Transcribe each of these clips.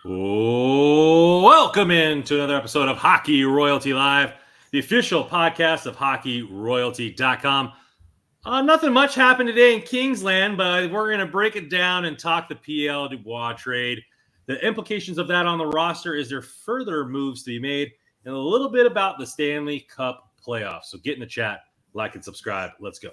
Welcome into another episode of Hockey Royalty Live, the official podcast of hockeyroyalty.com. Nothing much happened today in Kingsland, but we're going to break it down and talk the PL Dubois trade, the implications of that on the roster. Is there further moves to be made? And a little bit about the Stanley Cup playoffs. So get in the chat, like and subscribe. Let's go.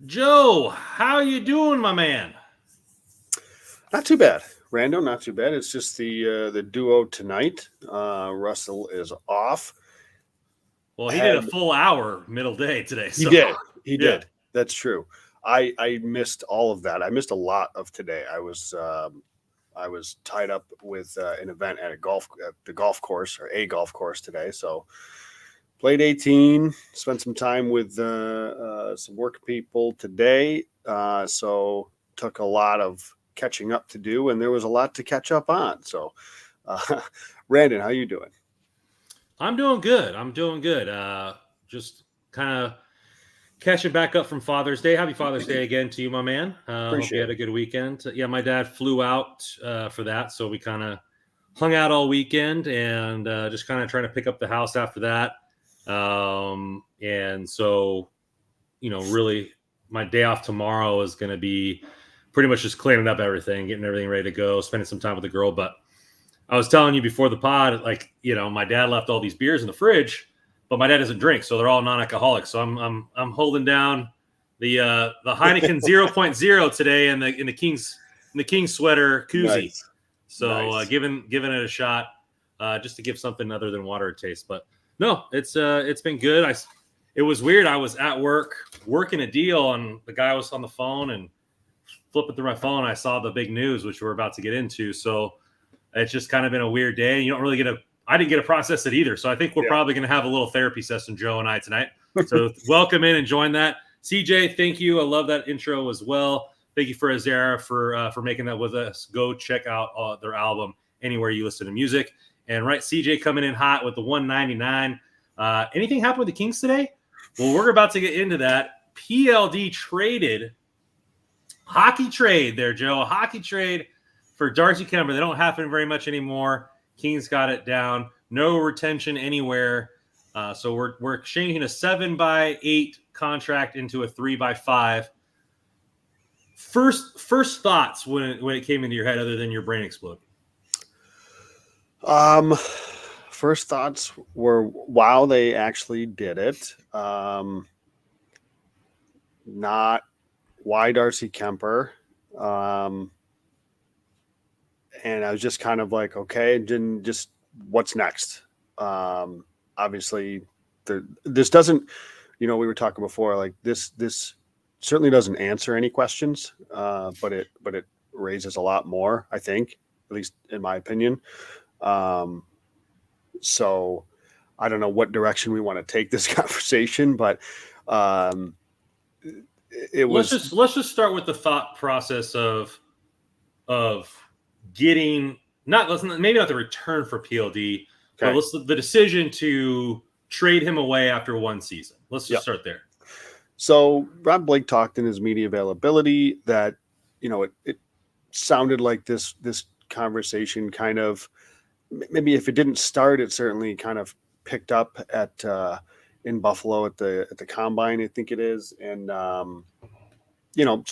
Joe, how you doing, my man? Not too bad, Rando. Not too bad. It's just the duo tonight. Russell is off. Well, he did a full hour middle day today. So. He did. That's true. I missed all of that. I missed a lot of today. I was tied up with an event at the golf course today. So played 18. Spent some time with some work people today. So took a lot of catching up to do, and there was a lot to catch up on. So, Brandon, how you doing? I'm doing good. Just kind of catching back up from Father's Day. Happy Father's Day again to you, my man. Hope you had a good weekend. Yeah, my dad flew out for that, so we kind of hung out all weekend and just kind of trying to pick up the house after that. And so, really, my day off tomorrow is going to be pretty much just cleaning up everything, getting everything ready to go, spending some time with the girl. But I was telling you before the pod, my dad left all these beers in the fridge, but my dad doesn't drink, so they're all non-alcoholic. So I'm holding down the Heineken 0.0 today in the King's sweater koozie. Nice. So nice. Giving it a shot, just to give something other than water a taste. But no, it's been good. It was weird. I was at work working a deal, and the guy was on the phone and flipping through my phone. I saw the big news, which we're about to get into. So it's just kind of been a weird day. You don't really I didn't get to process it either. So I think we're probably going to have a little therapy session, Joe and I, tonight. So welcome in and join that. CJ, thank you. I love that intro as well. Thank you for Azara for making that with us. Go check out their album anywhere you listen to music. And right, CJ coming in hot with the 199. Anything happened with the Kings today? Well, we're about to get into that. PLD traded. Hockey trade there, Joe. A hockey trade for Darcy Kemper. They don't happen very much anymore. Kings got it down. No retention anywhere. So we're exchanging a 7x8 contract into a 3x5. First thoughts when it came into your head, other than your brain exploding. First thoughts were, wow, they actually did it. Not why Darcy Kemper. And I was just kind of like, okay, just what's next? Obviously this doesn't, we were talking before, like this certainly doesn't answer any questions, but it raises a lot more, I think, at least in my opinion. So I don't know what direction we want to take this conversation, but let's just start with the thought process of getting maybe not the return for PLD, but the decision to trade him away after one season. Let's just start there. So Rob Blake talked in his media availability that, it sounded like this conversation kind of, maybe if it didn't start, it certainly kind of picked up at in Buffalo at the combine, I think it is. And, so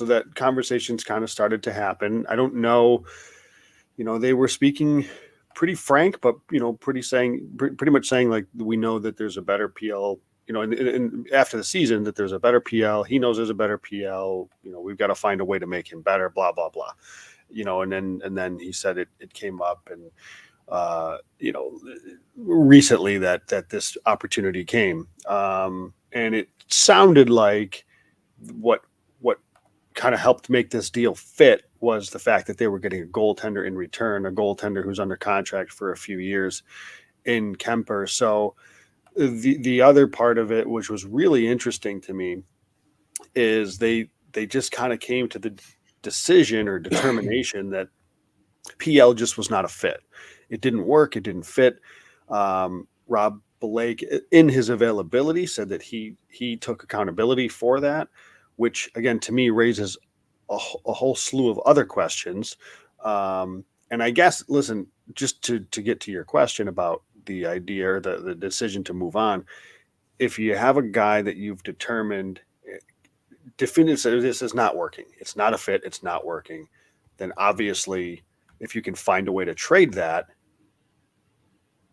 that conversations kind of started to happen. I don't know, they were speaking pretty frank, but, pretty much saying like, we know that there's a better PL, and after the season that there's a better PL. He knows there's a better PL. We've got to find a way to make him better, blah, blah, blah. And then he said it came up and, recently that this opportunity came. And it sounded like what kind of helped make this deal fit was the fact that they were getting a goaltender in return, a goaltender who's under contract for a few years in Kemper. So the other part of it, which was really interesting to me, is they just kind of came to the decision or determination that PL just was not a fit. It didn't work. It didn't fit. Rob Blake, in his availability, said that he took accountability for that, which again to me raises a whole slew of other questions. And I guess, listen, just to get to your question about the idea or the decision to move on, if you have a guy that you've determined definitively this is not working, it's not a fit, it's not working, then obviously if you can find a way to trade that,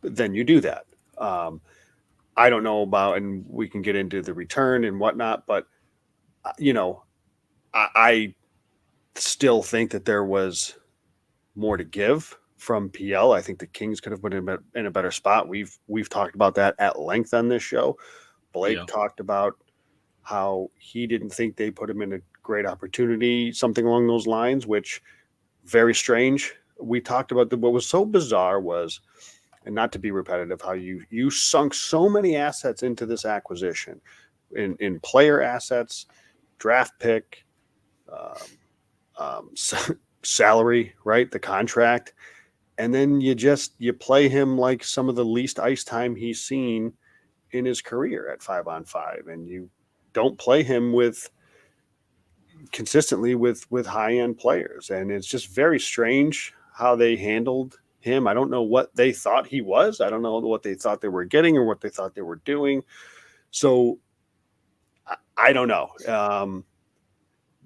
then you do that. I don't know about, and we can get into the return and whatnot, but I still think that there was more to give from PL. I think the Kings could have been in a better spot. We've talked about that at length on this show. Blake talked about how he didn't think they put him in a great opportunity, something along those lines, which very strange. We talked about what was so bizarre was, and not to be repetitive, how you sunk so many assets into this acquisition in player assets, draft pick, salary, right? The contract. And then you play him like some of the least ice time he's seen in his career at 5-on-5. And you don't play him consistently with high-end players. And it's just very strange how they handled him. I don't know what they thought he was. I don't know what they thought they were getting or what they thought they were doing. So I don't know.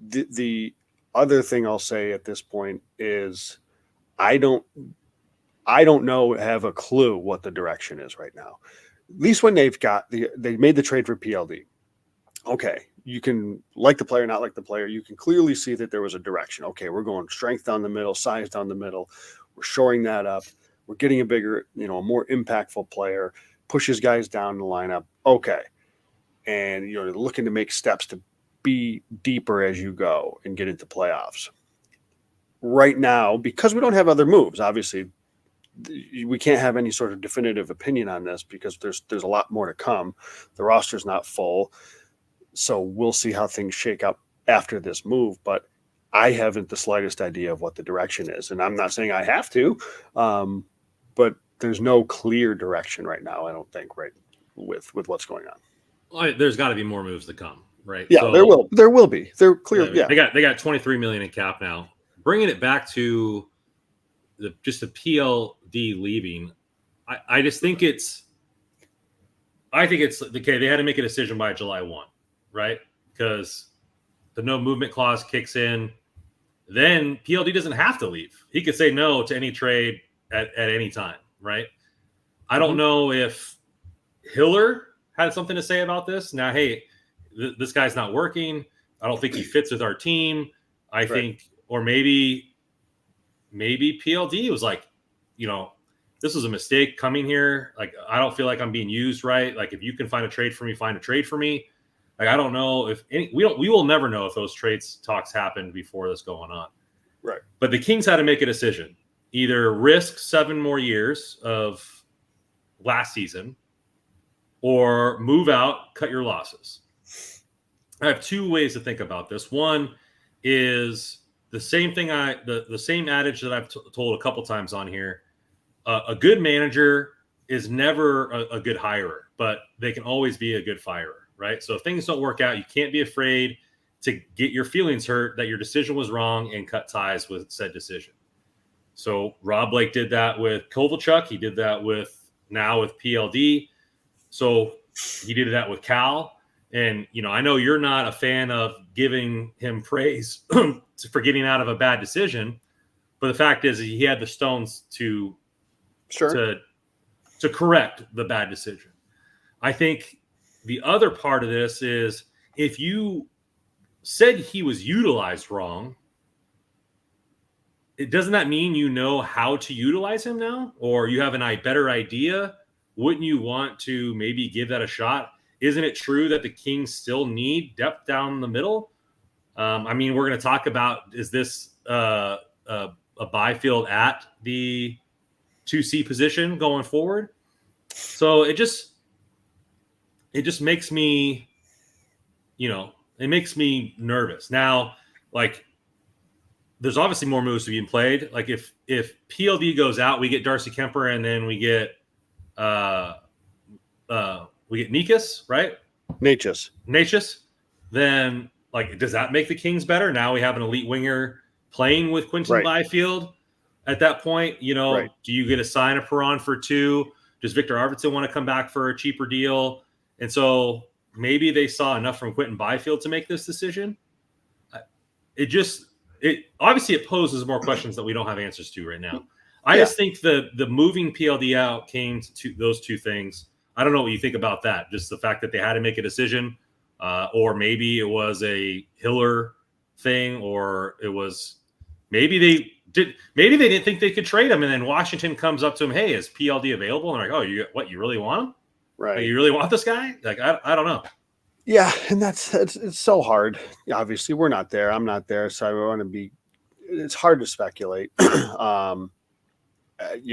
The other thing I'll say at this point is I don't have a clue what the direction is right now. At least when they made the trade for PLD. Okay, you can like the player, not like the player. You can clearly see that there was a direction. Okay, we're going strength down the middle, size down the middle. We're shoring that up. We're getting a bigger, a more impactful player, pushes guys down the lineup. Okay. And, looking to make steps to be deeper as you go and get into playoffs. Right now, because we don't have other moves, obviously, we can't have any sort of definitive opinion on this because there's a lot more to come. The roster's not full. So we'll see how things shake up after this move. But I haven't the slightest idea of what the direction is. And I'm not saying I have to, but there's no clear direction right now, I don't think, right, with what's going on. Well, there's got to be more moves to come, right? Yeah, so, there will be. They're clear. Yeah, they got $23 million in cap now. Bringing it back to the PLD leaving, I just think it's okay. They had to make a decision by July 1, right? Because the no movement clause kicks in. Then PLD doesn't have to leave. He could say no to any trade at any time, right? I don't know if Hiller had something to say about this. Now, hey, this guy's not working. I don't think he fits with our team. I think, or maybe PLD was like, this was a mistake coming here. Like, I don't feel like I'm being used right. Like, if you can find a trade for me, find a trade for me. Like, I don't know if we will never know if those trades talks happened before this going on. Right. But the Kings had to make a decision. Either risk 7 more years of last season or move out, cut your losses. I have 2 ways to think about this. One is the same thing the same adage that I've told a couple times on here. A good manager is never a good hirer, but they can always be a good firer, right? So if things don't work out, you can't be afraid to get your feelings hurt that your decision was wrong and cut ties with said decision. So Rob Blake did that with Kovalchuk. He did that with PLD. So he did that with Cal. And, I know you're not a fan of giving him praise for getting out of a bad decision, but the fact is he had the stones to correct the bad decision. I think the other part of this is if you said he was utilized wrong, doesn't that mean you know how to utilize him now, or you have better idea? Wouldn't you want to maybe give that a shot? isn't it true that the Kings still need depth down the middle? I mean, we're going to talk about, is this a Byfield at the 2C position going forward? So it just makes me, it makes me nervous. Now, like, there's obviously more moves to be played. Like if PLD goes out, we get Darcy Kemper, and then we get Nikas, right? Natchez. Then, like, does that make the Kings better? Now we have an elite winger playing with Quinton Byfield. At that point, do you get a sign of Perron for 2? Does Victor Arvidsson want to come back for a cheaper deal? And so maybe they saw enough from Quinton Byfield to make this decision. It obviously it poses more questions that we don't have answers to right now. I just think the moving PLD out came to those two things. I don't know what you think about that. Just the fact that they had to make a decision, or maybe it was a Hiller thing, or it was maybe they didn't think they could trade him, and then Washington comes up to him, hey, is PLD available? And they're like, oh, you really want him? Right. Like, you really want this guy? Like, I don't know. Yeah, and it's so hard. Obviously, we're not there. I'm not there, so I want to be. It's hard to speculate.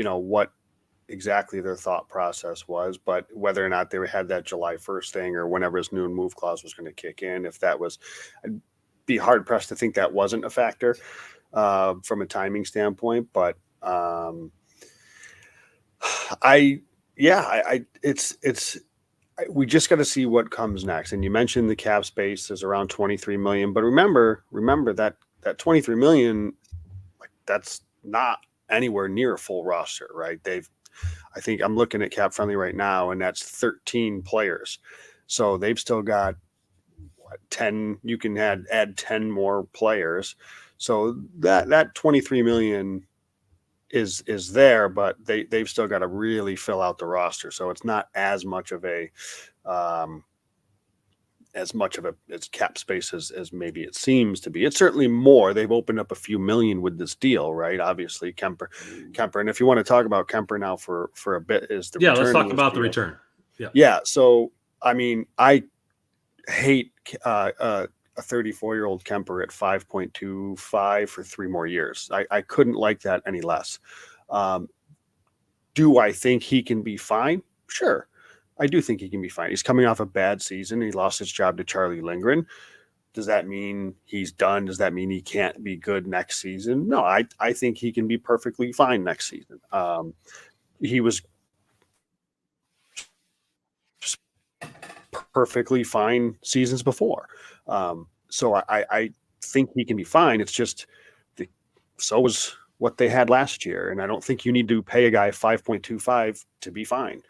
What exactly their thought process was, but whether or not they had that July 1st thing or whenever his noon move clause was going to kick in, if that was, I'd be hard pressed to think that wasn't a factor from a timing standpoint. But we just got to see what comes next. And you mentioned the cap space is around 23 million, but remember that 23 million, like, that's not anywhere near a full roster, right? I think I'm looking at Cap Friendly right now, and that's 13 players. So they've still got 10. You can add 10 more players. So that 23 million is there, but they've still got to really fill out the roster. So it's not as much of a as cap space as maybe it seems to be. It's certainly more. They've opened up a few million with this deal, right? Obviously, Kemper, and if you want to talk about Kemper now for a bit, is the return. Let's talk about the return. Yeah. So I mean, I hate a 34-year-old Kemper at 5.25 for 3 more years. I couldn't like that any less. Do I think he can be fine? Sure. I do think he can be fine. He's coming off a bad season. He lost his job to Charlie Lindgren. Does that mean he's done? Does that mean he can't be good next season? No, I think he can be perfectly fine next season. He was perfectly fine seasons before. So I think he can be fine. It's just so was what they had last year. And I don't think you need to pay a guy 5.25 to be fine.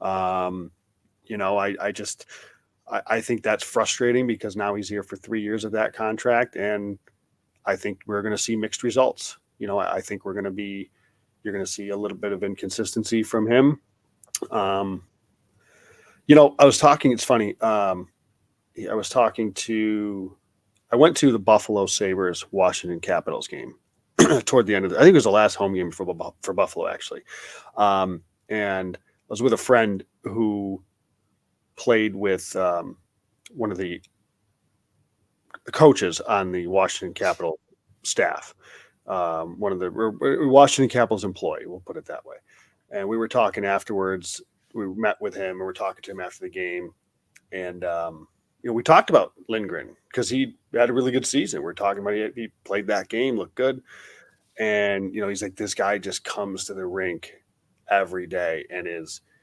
I think that's frustrating because now he's here for 3 years of that contract. And I think we're going to see mixed results. I think you're going to see a little bit of inconsistency from him. I was talking, it's funny. I went to the Buffalo Sabres Washington Capitals game toward the end of I think it was the last home game for Buffalo, actually. And I was with a friend who played with one of the coaches on the Washington Capital staff, one of the Washington Capitals employee, we'll put it that way. And we were talking afterwards. We met with him and we're talking to him after the game. And, we talked about Lindgren because he had a really good season. We're talking about he played that game, looked good. And, he's like, this guy just comes to the rink every day and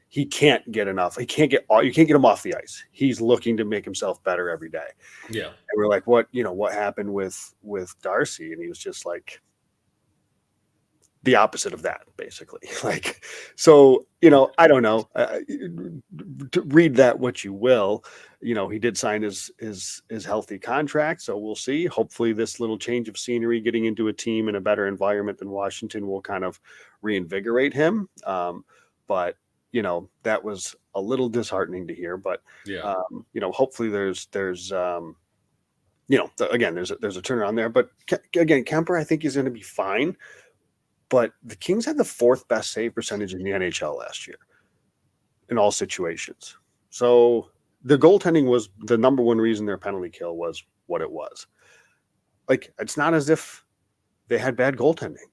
he can't get enough. You can't get him off the ice. He's looking to make himself better every day. Yeah. And we're like, what happened with Darcy? And he was just like the opposite of that, basically. Like, so, I don't know, to read that what you will. He did sign his healthy contract. So we'll see. Hopefully this little change of scenery, getting into a team in a better environment than Washington, will kind of reinvigorate him. But that was a little disheartening to hear, but hopefully there's again, there's a turnaround there, but again, Kemper, I think he's going to be fine, but the Kings had the 4th best save percentage in the NHL last year in all situations. So the goaltending was the number one reason their penalty kill was what it was. Like, it's not as if they had bad goaltending.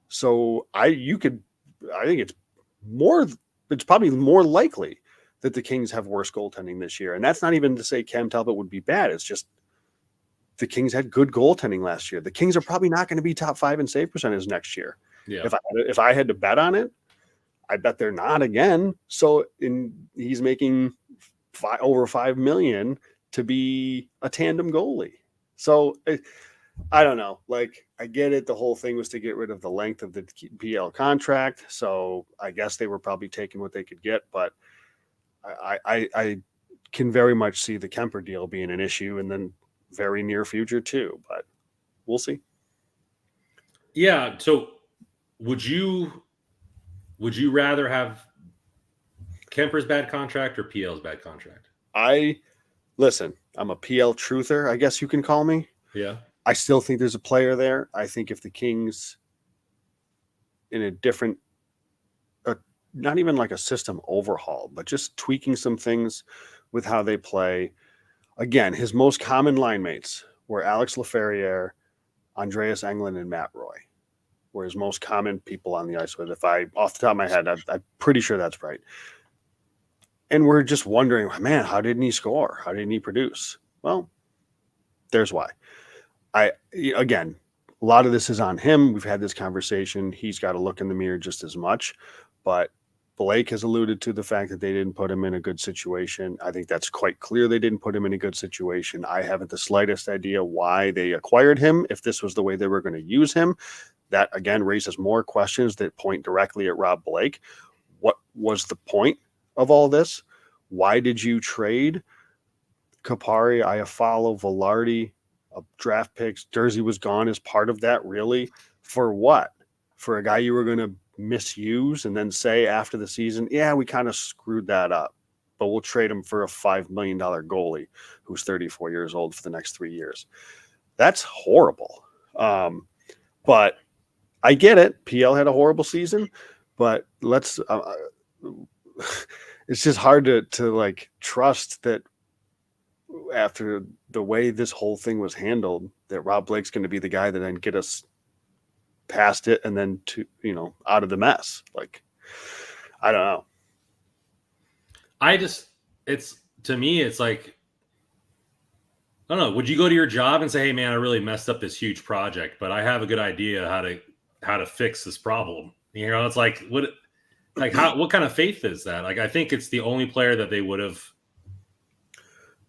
So I think it's probably more likely that the Kings have worse goaltending this year. And that's not even to say Cam Talbot would be bad. It's just the Kings had good goaltending last year. The Kings are probably not going to be top 5 in save percentage next year. Yeah. If I had to bet on it, I bet they're not again. So he's making over $5 million to be a tandem goalie. So I don't know. Like, I get it. The whole thing was to get rid of the length of the PL contract. So I guess they were probably taking what they could get. But I can very much see the Kemper deal being an issue in the very near future too. But we'll see. Yeah. So would you rather have Kemper's bad contract or PL's bad contract? Listen, I'm a PL truther, I guess you can call me. Yeah. I still think there's a player there. I think if the Kings, in a different, not even like a system overhaul, but just tweaking some things with how they play. Again, his most common line mates were Alex Laferriere, Andreas Englund, and Matt Roy were his most common people on the ice with. If I, off the top of my head, I'm pretty sure that's right. And we're just wondering, man, how didn't he score? How didn't he produce? Well, there's why. Again, a lot of this is on him. We've had this conversation. He's got to look in the mirror just as much. But Blake has alluded to the fact that they didn't put him in a good situation. I think that's quite clear. They didn't put him in a good situation. I haven't the slightest idea why they acquired him. If this was the way they were going to use him, that again raises more questions that point directly at Rob Blake. What was the point of all this? Why did you trade Kapari, Iafallo, Velarde, draft picks? Jersey was gone as part of that, really? For what? For a guy you were going to misuse and then say after the season, yeah, we kind of screwed that up, but we'll trade him for a $5 million goalie who's 34 years old for the next 3 years. That's horrible. But I get it. PL had a horrible season, but let's it's just hard to like trust that after the way this whole thing was handled, that Rob Blake's going to be the guy that then get us past it and then to, out of the mess. Like, I don't know. To me, it's like, I don't know. Would you go to your job and say, hey man, I really messed up this huge project, but I have a good idea how to fix this problem? It's like, what kind of faith is that? Like, I think it's the only player that they would have,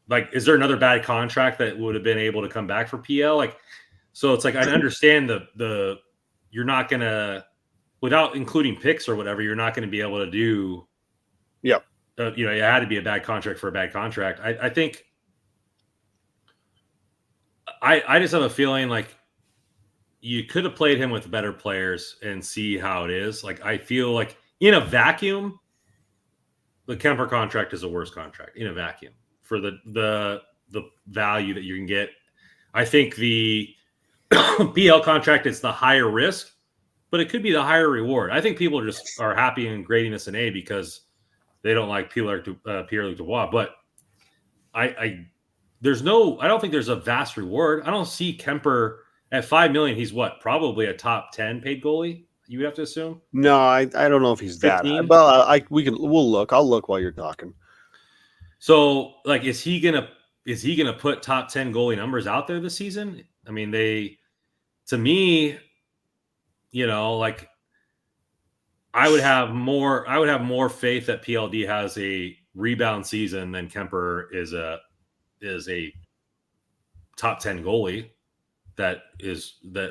like, is there another bad contract that would have been able to come back for PL? Like, so it's like, I understand the you're not going to, without including picks or whatever, you're not going to be able to do. Yeah. It had to be a bad contract for a bad contract. I think I just have a feeling like you could have played him with better players and see how it is. Like, I feel like in a vacuum, the Kemper contract is a worse contract in a vacuum for the value that you can get. I think the PL contract is the higher risk, but it could be the higher reward. I think people just are happy and grading this an A because they don't like Pierre-Luc Dubois. But I don't think there's a vast reward. I don't see Kemper at $5 million. He's what? Probably a top 10 paid goalie. You would have to assume. No, I don't know if he's 15? That. Well, we'll look. I'll look while you're talking. So, like, is he gonna put top 10 goalie numbers out there this season? I mean, to me, like, I would have more faith that PLD has a rebound season than Kemper is a top 10 goalie. That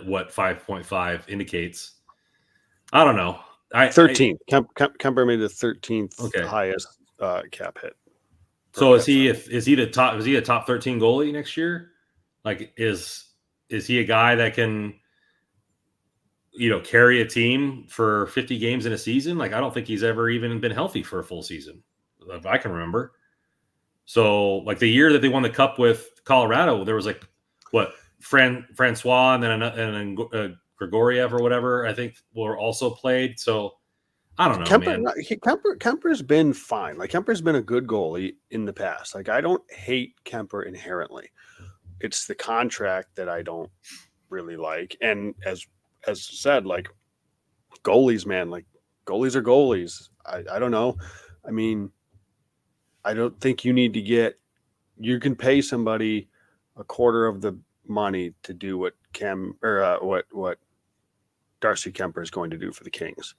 what 5.5 indicates. I don't know. 13. Kemper made the 13th highest cap hit. So is he a top 13 goalie next year? Like, is he a guy that can carry a team for 50 games in a season? Like, I don't think he's ever even been healthy for a full season, if I can remember. So, like, the year that they won the cup with Colorado, there was like Francois and then Grigoriev or whatever, I think, were also played. So I don't know, man. Kemper's been fine. Like Kemper's been a good goalie in the past. Like I don't hate Kemper inherently. It's the contract that I don't really like. And as said, like goalies, man, like goalies are goalies. I don't know. I mean, I don't think you need to you can pay somebody a quarter of the money to do what what Darcy Kemper is going to do for the Kings.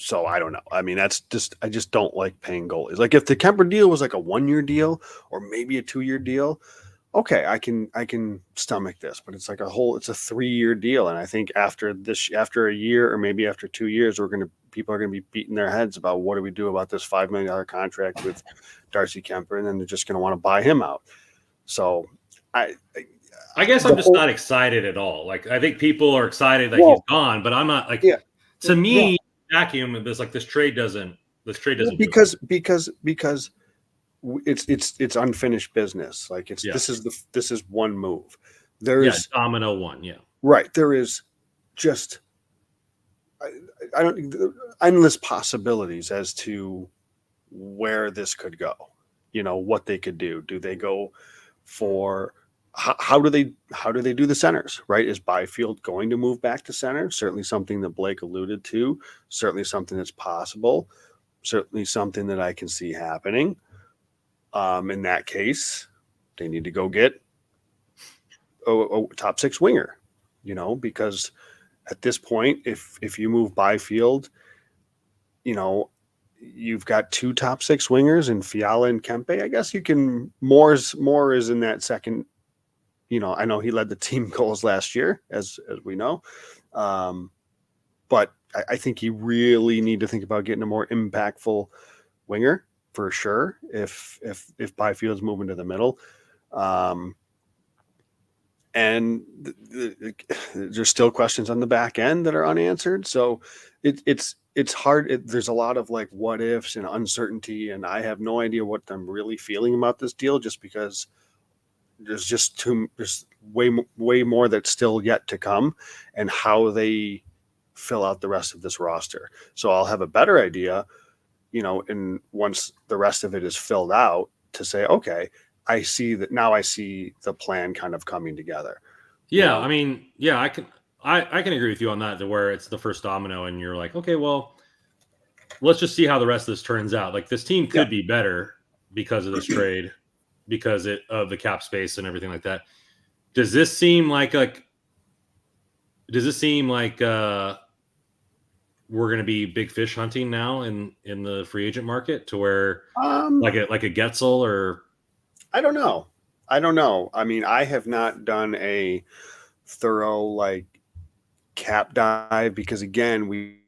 So I don't know. I mean, I just don't like paying goalies. Like if the Kemper deal was like a 1-year deal or maybe a 2-year deal, okay, I can stomach this. But it's like it's a 3-year deal, and I think after a year or maybe after 2 years, people are gonna be beating their heads about what do we do about this $5 million contract with Darcy Kemper, and then they're just gonna want to buy him out. So I guess I'm just not excited at all. Like I think people are excited that he's gone, but I'm not like. Yeah, to me, vacuum. This trade doesn't. Because it's unfinished business. Like this is one move. There's domino one. Yeah, right. There is just I don't endless possibilities as to where this could go. You know what they could do. Do they go for how do they do the centers? Right? Is Byfield going to move back to center? Certainly something that Blake alluded to. Certainly something that's possible. Certainly something that I can see happening. In that case, they need to go get a top 6 winger, because at this point, if you move Byfield, you've got 2 top 6 wingers in Fiala and Kempe. I guess you can more is in that second. I know he led the team goals last year, as we know, but I think you really need to think about getting a more impactful winger for sure. If Byfield's moving to the middle, and there's still questions on the back end that are unanswered. So it's hard. There's a lot of like what ifs and uncertainty, and I have no idea what I'm really feeling about this deal, just because there's way more that's still yet to come, and how they fill out the rest of this roster. So I'll have a better idea, and once the rest of it is filled out, to say, okay, I see the plan kind of coming together. Yeah. I mean, yeah, I can agree with you on that, to where it's the first domino and you're like, okay, well, let's just see how the rest of this turns out. Like this team could be better because of this trade, because of the cap space and everything like that. Does this seem like we're going to be big fish hunting now in the free agent market, to where like a Getzel? Or I don't know. I mean, I have not done a thorough like cap dive, because again, we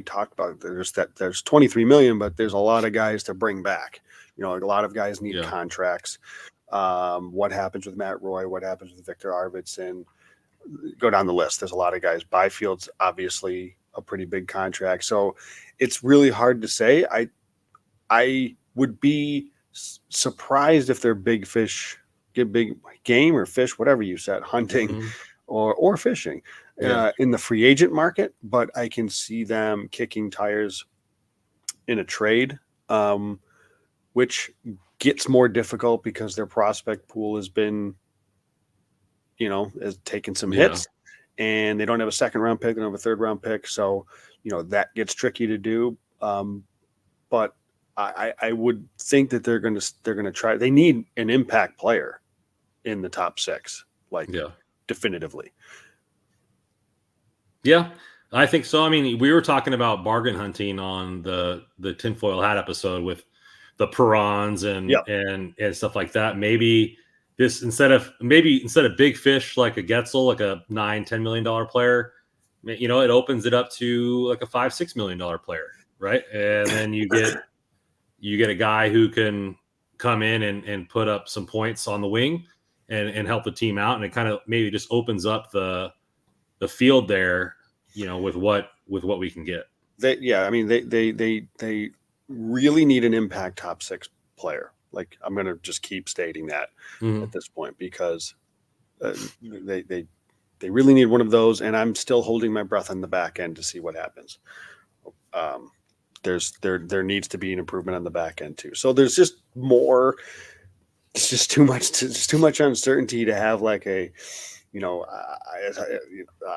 talked about there's 23 million, but there's a lot of guys to bring back. Like a lot of guys need contracts. What happens with Matt Roy? What happens with Victor Arvidsson? Go down the list. There's a lot of guys. Byfield's obviously a pretty big contract, so it's really hard to say. I would be surprised if they're big fish, get big game or fish, whatever you said, hunting or fishing in the free agent market. But I can see them kicking tires in a trade, which gets more difficult because their prospect pool has been, has taken some hits, and they don't have a second round pick. They don't have a 3rd round pick. So, that gets tricky to do. But I would think that they're going to try. They need an impact player in the top 6, definitively. Yeah, I think so. I mean, we were talking about bargain hunting on the tinfoil hat episode with the Perrons and stuff like that. Maybe instead of big fish like a Getzel, like a $9-10 million player, it opens it up to like a $5-6 million player, right? And then you get a guy who can come in and put up some points on the wing and help the team out, and it kind of maybe just opens up the field there, with what we can get. I mean, they really need an impact top 6 player. Like, I'm going to just keep stating that at this point, because they They really need one of those, and I'm still holding my breath on the back end to see what happens. There needs to be an improvement on the back end too. So there's just more. It's just too much. It's too much uncertainty to have like a,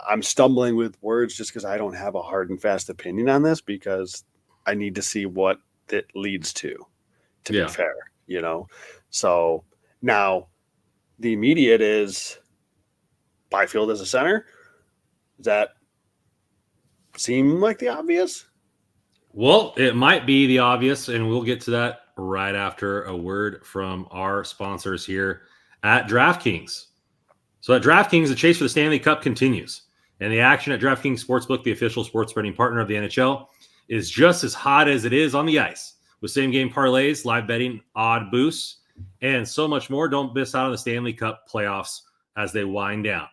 I'm stumbling with words just because I don't have a hard and fast opinion on this, because I need to see what it leads to be fair, So now the immediate is Byfield as a center. Does that seem like the obvious? Well, it might be the obvious, and we'll get to that right after a word from our sponsors here at DraftKings. So at DraftKings, the chase for the Stanley Cup continues. And the action at DraftKings Sportsbook, the official sports betting partner of the NHL, is just as hot as it is on the ice. With same-game parlays, live betting, odd boosts, and so much more. Don't miss out on the Stanley Cup playoffs as they wind down.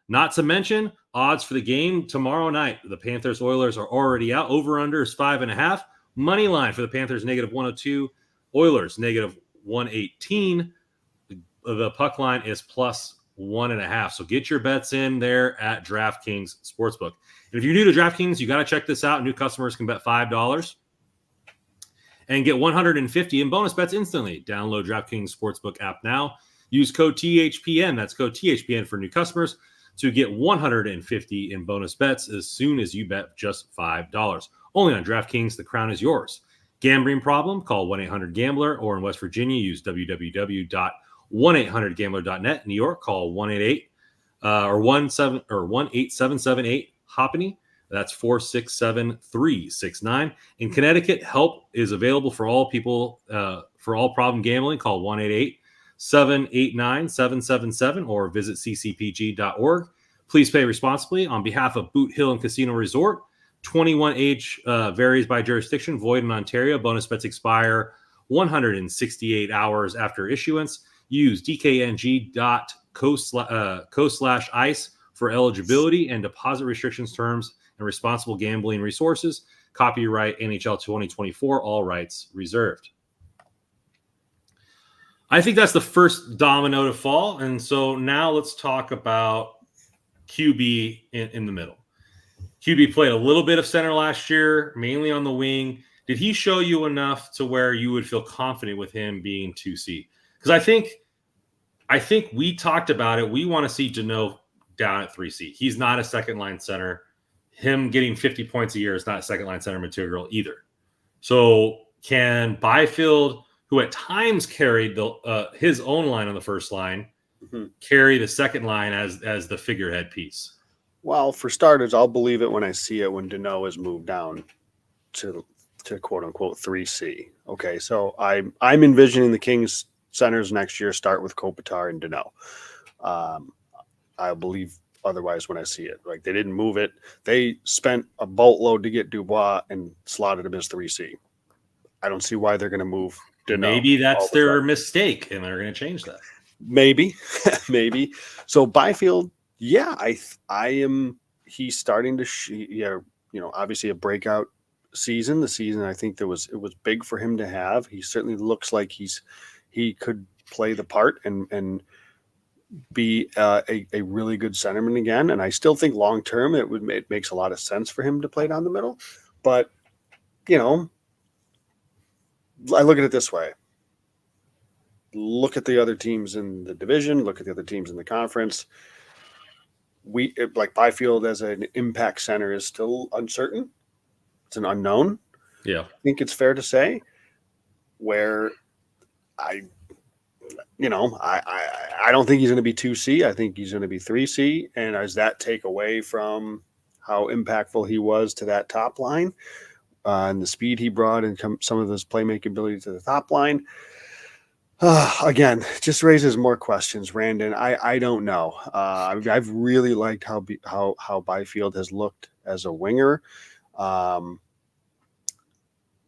Not to mention odds for the game tomorrow night. The Panthers-Oilers are already out. Over-under is 5.5. Money line for the Panthers, -102. Oilers, -118. The puck line is +1.5. So get your bets in there at DraftKings Sportsbook. And if you're new to DraftKings, you got to check this out. New customers can bet $5 and get $150 in bonus bets instantly. Download DraftKings Sportsbook app now. Use code THPN. That's code THPN for new customers to get $150 in bonus bets as soon as you bet just $5. Only on DraftKings, the crown is yours. Gambling problem? Call 1-800-GAMBLER, or in West Virginia, use www.1800gambler.net. New York, call 1-877-8-HOPENY. That's 467-369. In Connecticut, help is available for all people, for all problem gambling. Call 1-888-789-777 or visit ccpg.org. Please pay responsibly. On behalf of Boot Hill and Casino Resort, 21 age varies by jurisdiction, void in Ontario. Bonus bets expire 168 hours after issuance. Use dkng.co/ice for eligibility and deposit restrictions, terms, and responsible gambling resources. Copyright NHL 2024, all rights reserved. I think that's the first domino to fall. And so now let's talk about QB in the middle. QB played a little bit of center last year, mainly on the wing. Did he show you enough to where you would feel confident with him being 2C? Because I think we talked about it. We want to see Deneau down at 3C. He's not a second-line center. Him getting 50 points a year is not second-line center material either. So can Byfield, who at times carried his own line on the first line, carry the second line as the figurehead piece? Well, for starters, I'll believe it when I see it when Deneau is moved down to quote-unquote 3C. Okay, so I'm envisioning the Kings centers next year start with Kopitar and Deneau. I believe otherwise when I see it. Like, they didn't move it. They spent a boatload to get Dubois and slotted him as 3C. I don't see why they're going to move Deneau. Maybe that's their mistake, and they're going to change that. Maybe. Maybe. So Byfield, yeah, I am. He's starting to, obviously a breakout season. The season I think it was big for him to have. He certainly looks like he could play the part and be a really good centerman again. And I still think long term it makes a lot of sense for him to play down the middle. But I look at it this way. Look at the other teams in the division. Look at the other teams in the conference. Like Byfield as an impact center is still uncertain. It's an unknown. Yeah. I think it's fair to say where I don't think he's going to be 2C. I think he's going to be 3C. And does that take away from how impactful he was to that top line and the speed he brought and some of his playmaking ability to the top line? Again, just raises more questions, Randon. I don't know. I've really liked how Byfield has looked as a winger.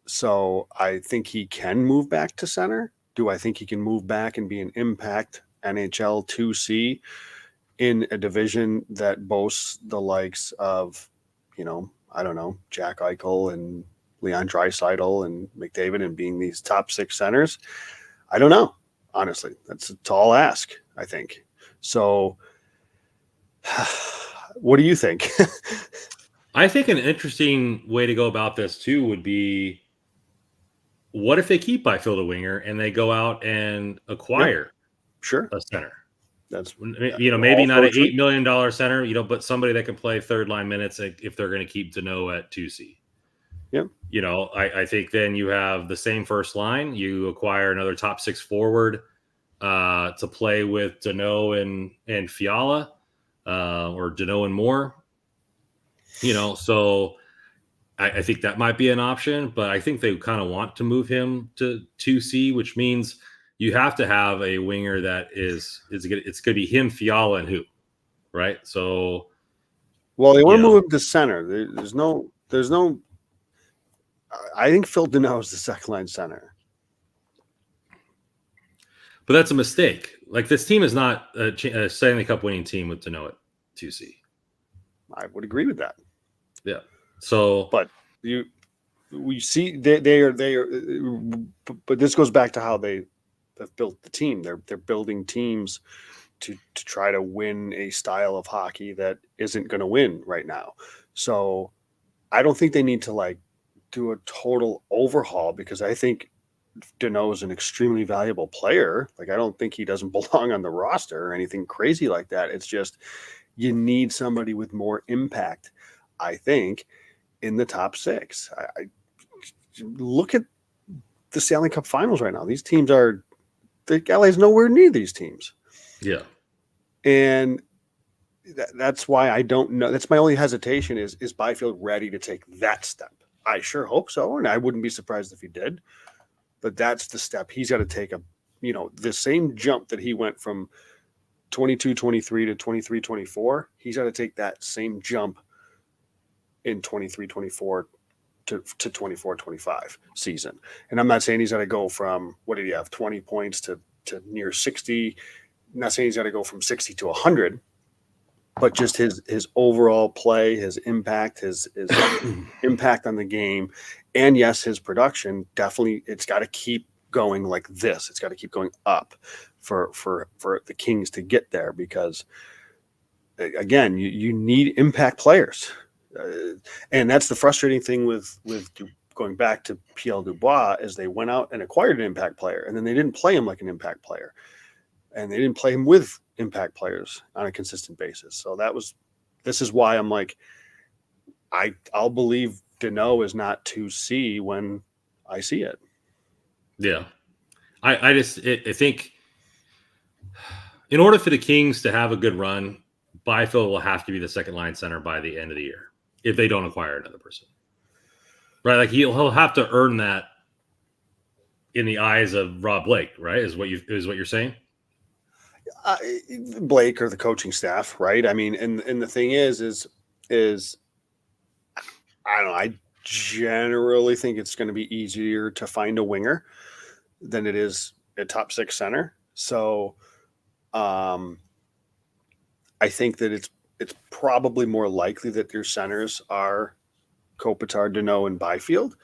So I think he can move back to center. Do I think he can move back and be an impact NHL 2C in a division that boasts the likes of, I don't know, Jack Eichel and Leon Draisaitl and McDavid and being these top 6 centers? I don't know. Honestly, that's a tall ask, I think. So What do you think? I think an interesting way to go about this too would be, what if they keep Byfield a winger and they go out and Yeah, acquire sure. a center? That's Maybe not an $8 million center, but somebody that can play third line minutes if they're going to keep Danault at 2C. Yeah. I think then you have the same first line. You acquire another top six forward to play with Danault and Fiala, or Danault and Moore. So I think that might be an option, but I think they kind of want to move him to 2C, which means you have to have a winger that it's going to be him, Fiala, and who, right? So, well, they want to move him to center. There's no. I think Phil Danault is the second line center. But that's a mistake. Like, this team is not a Stanley Cup winning team with Danault at 2C. I would agree with that. Yeah. So, but we see they are, but this goes back to how they have built the team. They're building teams to try to win a style of hockey that isn't going to win right now. So I don't think they need to do a total overhaul, because I think Danault is an extremely valuable player. I don't think he doesn't belong on the roster or anything crazy like that. It's just, you need somebody with more impact, I think, in the top six. I look at the Stanley Cup Finals right now. These teams LA's nowhere near these teams. Yeah. And that's why I don't know. That's my only hesitation is Byfield ready to take that step? I sure hope so, and I wouldn't be surprised if he did. But that's the step he's got to take, the same jump that he went from 22-23 to 23-24. He's got to take that same jump in 23-24 to 24-25 season. And I'm not saying he's got to go from, what did he have, 20 points to near 60. I'm not saying he's got to go from 60 to 100, but just his overall play, his impact, his impact on the game, and yes, his production, definitely, it's got to keep going like this. It's got to keep going up for the Kings to get there, because again, you need impact players. And that's the frustrating thing with going back to PL Dubois, is they went out and acquired an impact player, and then they didn't play him like an impact player, and they didn't play him with impact players on a consistent basis. So this is why I'm like, I'll believe Danault is not 2C when I see it. Yeah. I think in order for the Kings to have a good run, Byfield will have to be the second line center by the end of the year if they don't acquire another person. Right? Like, he'll have to earn that in the eyes of Rob Blake, right? Is what you're saying? Blake or the coaching staff, right? I mean, and the thing is I don't know. I generally think it's going to be easier to find a winger than it is a top six center. So, I think that it's probably more likely that your centers are Kopitar, Danault, and Byfield.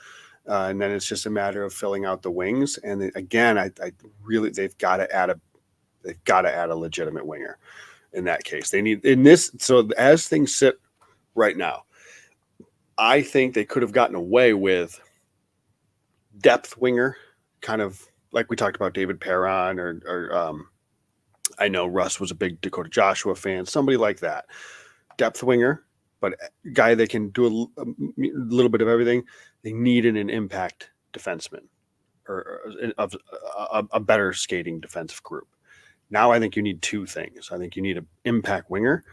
And then it's just a matter of filling out the wings. And again, I really, they've got to add a legitimate winger in that case. They need in this. So as things sit right now, I think they could have gotten away with depth winger, kind of like we talked about David Perron, or I know Russ was a big Dakota Joshua fan, somebody like that. Depth winger, but a guy that can do a little bit of everything. They needed an impact defenseman, or a better skating defensive group. Now I think you need two things. I think you need an impact winger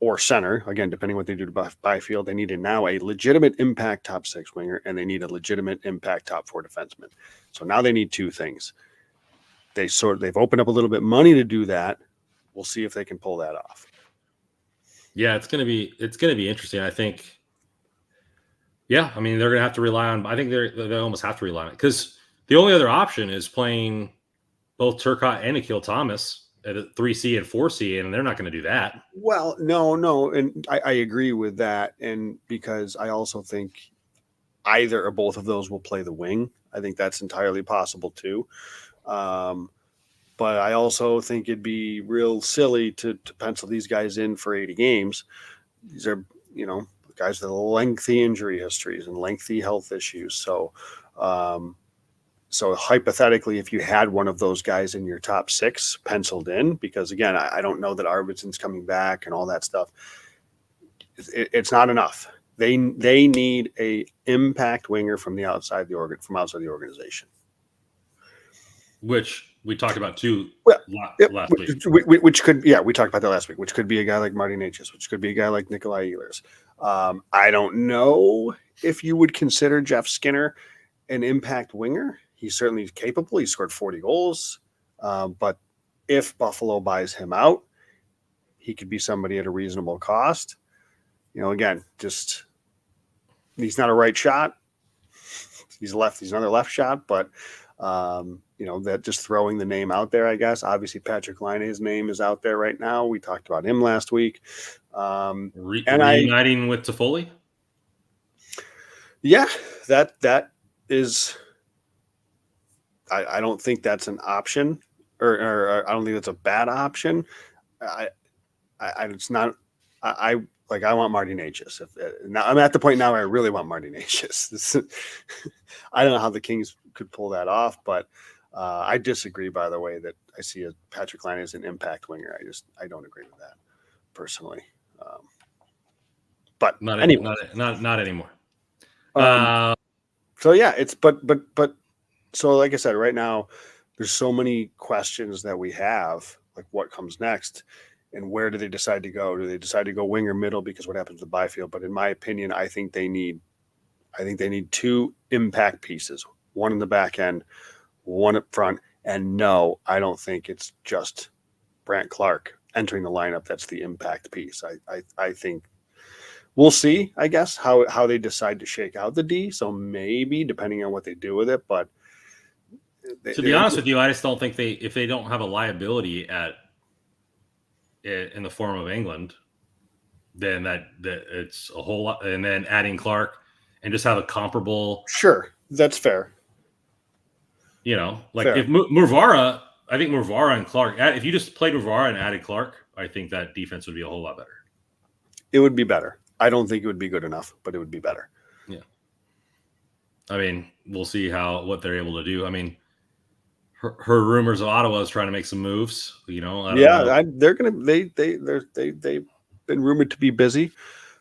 or center, again, depending what they do to Byfield. They need now a legitimate impact top six winger, and they need a legitimate impact top four defenseman. So now they need two things. They've opened up a little bit of money to do that. We'll see if they can pull that off. Yeah, it's gonna be interesting. I think. Yeah, I mean, they're gonna have to rely on. I think they almost have to rely on it, because the only other option is playing both Turcotte and Akil Thomas at a 3C and 4C, and they're not going to do that. Well, no, and I agree with that, and because I also think either or both of those will play the wing. I think that's entirely possible too. but I also think it'd be real silly to pencil these guys in for 80 games. These are, guys with lengthy injury histories and lengthy health issues. So, so hypothetically, if you had one of those guys in your top 6 penciled in, because again, I don't know that Arvidsson's coming back and all that stuff, it's not enough. They need a impact winger from outside the organization. Which we talked about too last week. Which could, we talked about that last week, which could be a guy like Marty Necas, which could be a guy like Nikolai Ehlers. I don't know if you would consider Jeff Skinner an impact winger. He's certainly capable. He scored 40 goals. But if Buffalo buys him out, he could be somebody at a reasonable cost. Again, just he's not a right shot. He's another left shot, but that just throwing the name out there, I guess. Obviously, Patrick Laine's name is out there right now. We talked about him last week. Reuniting with Toffoli? Yeah, that is. I don't think that's an option, or I don't think that's a bad option. It's not. I want Marty Necas. Now I'm at the point now where I really want Marty Necas. I don't know how the Kings could pull that off, but I disagree. By the way, that I see Patrick Laine as an impact winger. I don't agree with that personally. But not anyway, not anymore. So yeah, it's but so like I said, right now there's so many questions that we have, like what comes next. And where do they decide to go? Do they decide to go wing or middle? Because what happens to Byfield? But in my opinion, I think they need 2 impact pieces, one in the back end, one up front. And no, I don't think it's just Brandt Clarke entering the lineup. That's the impact piece. I think we'll see, I guess, how they decide to shake out the D. So maybe depending on what they do with it. But to be honest with you, I just don't think if they don't have a liability in the form of England, then that it's a whole lot. And then adding Clark and just have a comparable. Sure, that's fair. Fair. If Murvara, I think Murvara and Clark. If you just played Murvara and added Clark, I think that defense would be a whole lot better. It would be better. I don't think it would be good enough, but it would be better. Yeah. I mean, we'll see what they're able to do. I mean, her rumors of Ottawa is trying to make some moves. They're gonna. They've been rumored to be busy.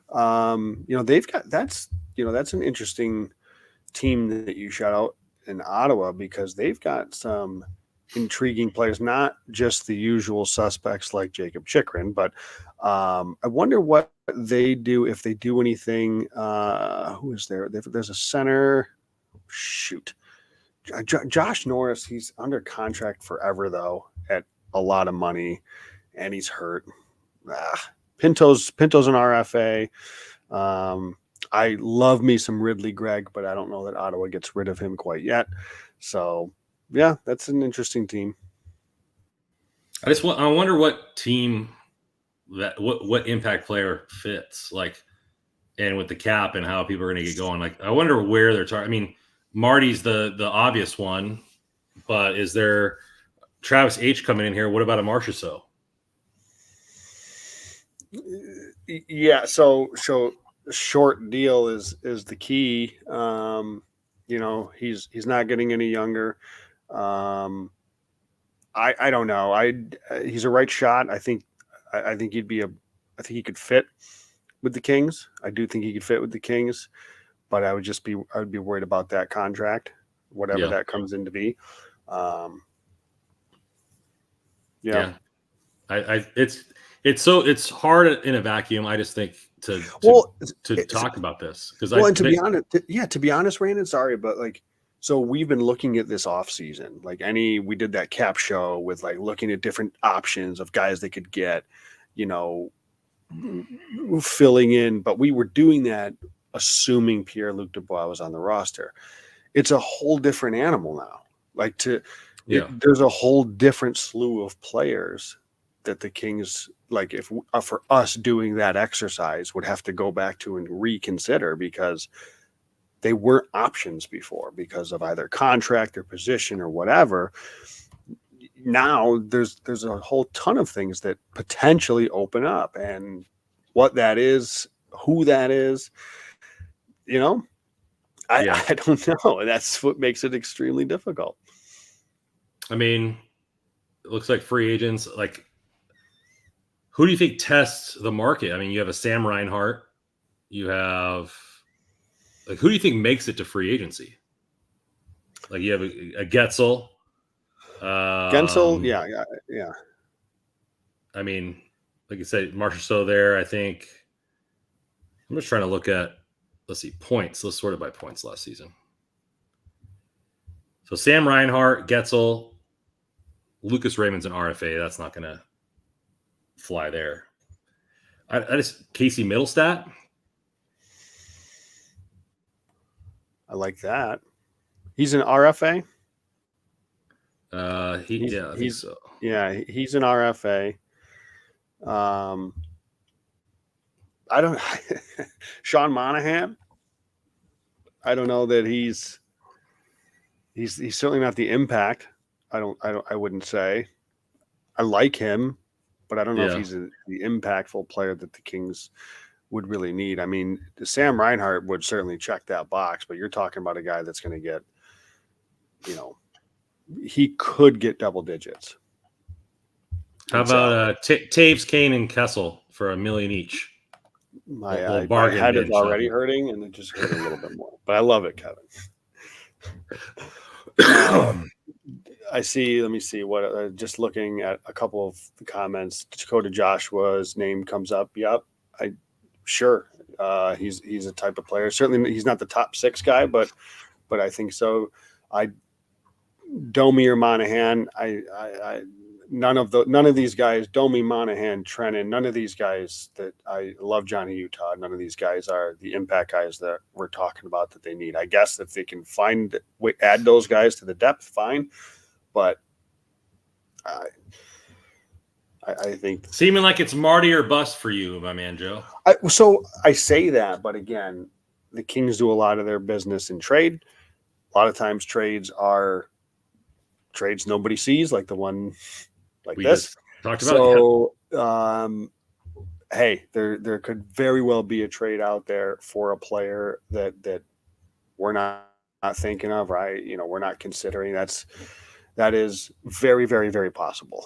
They've got that's an interesting team that you shout out in Ottawa, because they've got some intriguing players, not just the usual suspects like Jacob Chychrun, but I wonder what they do, if they do anything. Who is there? There's a center. Shoot. Josh Norris, he's under contract forever, though, at a lot of money, and he's hurt. Pinto's an RFA. I love me some Ridley Gregg, but I don't know that Ottawa gets rid of him quite yet. So, yeah, that's an interesting team. I wonder what team what impact player fits, and with the cap and how people are going to get going. I wonder where they're targeting. I mean, Marty's the obvious one, but is there Travis H coming in here? What about a Marchessault? Yeah, so short deal is the key. He's not getting any younger. I don't know. He's a right shot. I think he could fit with the Kings. I do think he could fit with the Kings, but I would be worried about that contract, whatever that comes into be. It's hard in a vacuum. I just think to talk about this, because to be honest, Brandon, sorry, but so we've been looking at this off season, we did that cap show with looking at different options of guys they could get, filling in, but we were doing that assuming Pierre-Luc Dubois was on the roster. It's a whole different animal now. There's a whole different slew of players that the Kings, if for us doing that exercise, would have to go back to and reconsider, because they weren't options before because of either contract or position or whatever. now there's a whole ton of things that potentially open up, and what that is, who that is, I don't know. That's what makes it extremely difficult. I mean, it looks like free agents, like, who do you think tests the market? I mean, you have a Sam Reinhart, you have, like, who do you think makes it to free agency? Like, you have a Getzel. Gensel, yeah. I mean, like you said, Marshall So there, I think. I'm just trying to look at, let's see, points. Let's sort it by points last season. So Sam Reinhart, Getzel, Lucas Raymond's an RFA. That's not going to fly there. I just, Casey Middlestat. I like that. He's an RFA. I think so. Yeah, he's an RFA. I don't. Sean Monahan. I don't know that he's certainly not the impact. I wouldn't say. I like him, but I don't know if he's the impactful player that the Kings would really need. I mean, Sam Reinhart would certainly check that box, but you're talking about a guy that's going to get, he could get double digits. How about Taves, Kane, and Kessel for $1 million each? My head is already hurting, and it just hurt a little bit more. But I love it, Kevin. I see. Let me see what. Just looking at a couple of the comments, Dakota Joshua's name comes up. Yep, sure. He's a type of player. Certainly, he's not the top 6 guy, but I think so. Domi or Monahan. None of these guys, Domi, Monahan, Trennan, none of these guys that I love Johnny Utah. None of these guys are the impact guys that we're talking about that they need. I guess if they can add those guys to the depth, fine. But I think seeming like it's Marty or bust for you, my man, Joe. So I say that, but again, the Kings do a lot of their business in trade. A lot of times trades are trades nobody sees, like the one like we this. Just talked about. So, hey, there could very well be a trade out there for a player that we're not thinking of, right? We're not considering. That is very, very, very possible.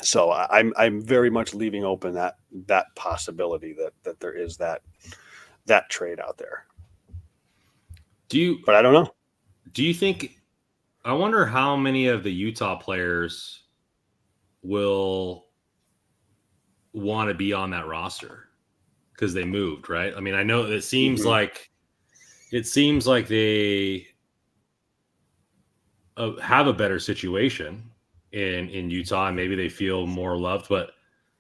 So I'm very much leaving open that possibility that there is that trade out there. But I don't know. Do you think? I wonder how many of the Utah players will want to be on that roster because they moved, right? I mean, I know it seems like they have a better situation in Utah, and maybe they feel more loved. But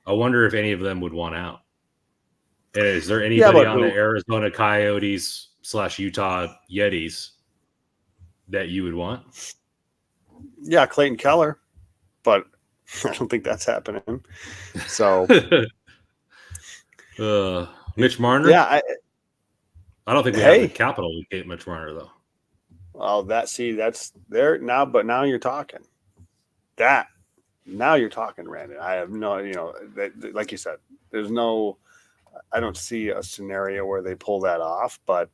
I wonder if any of them would want out. And is there anybody on the Arizona Coyotes / Utah Yetis that you would want? Yeah, Clayton Keller, but I don't think that's happening. So, Mitch Marner. Yeah, I don't think we have the capital to get Mitch Marner though. Well, that's there now, but now you're talking. Now you're talking, Brandon. I have no, like you said, I don't see a scenario where they pull that off, but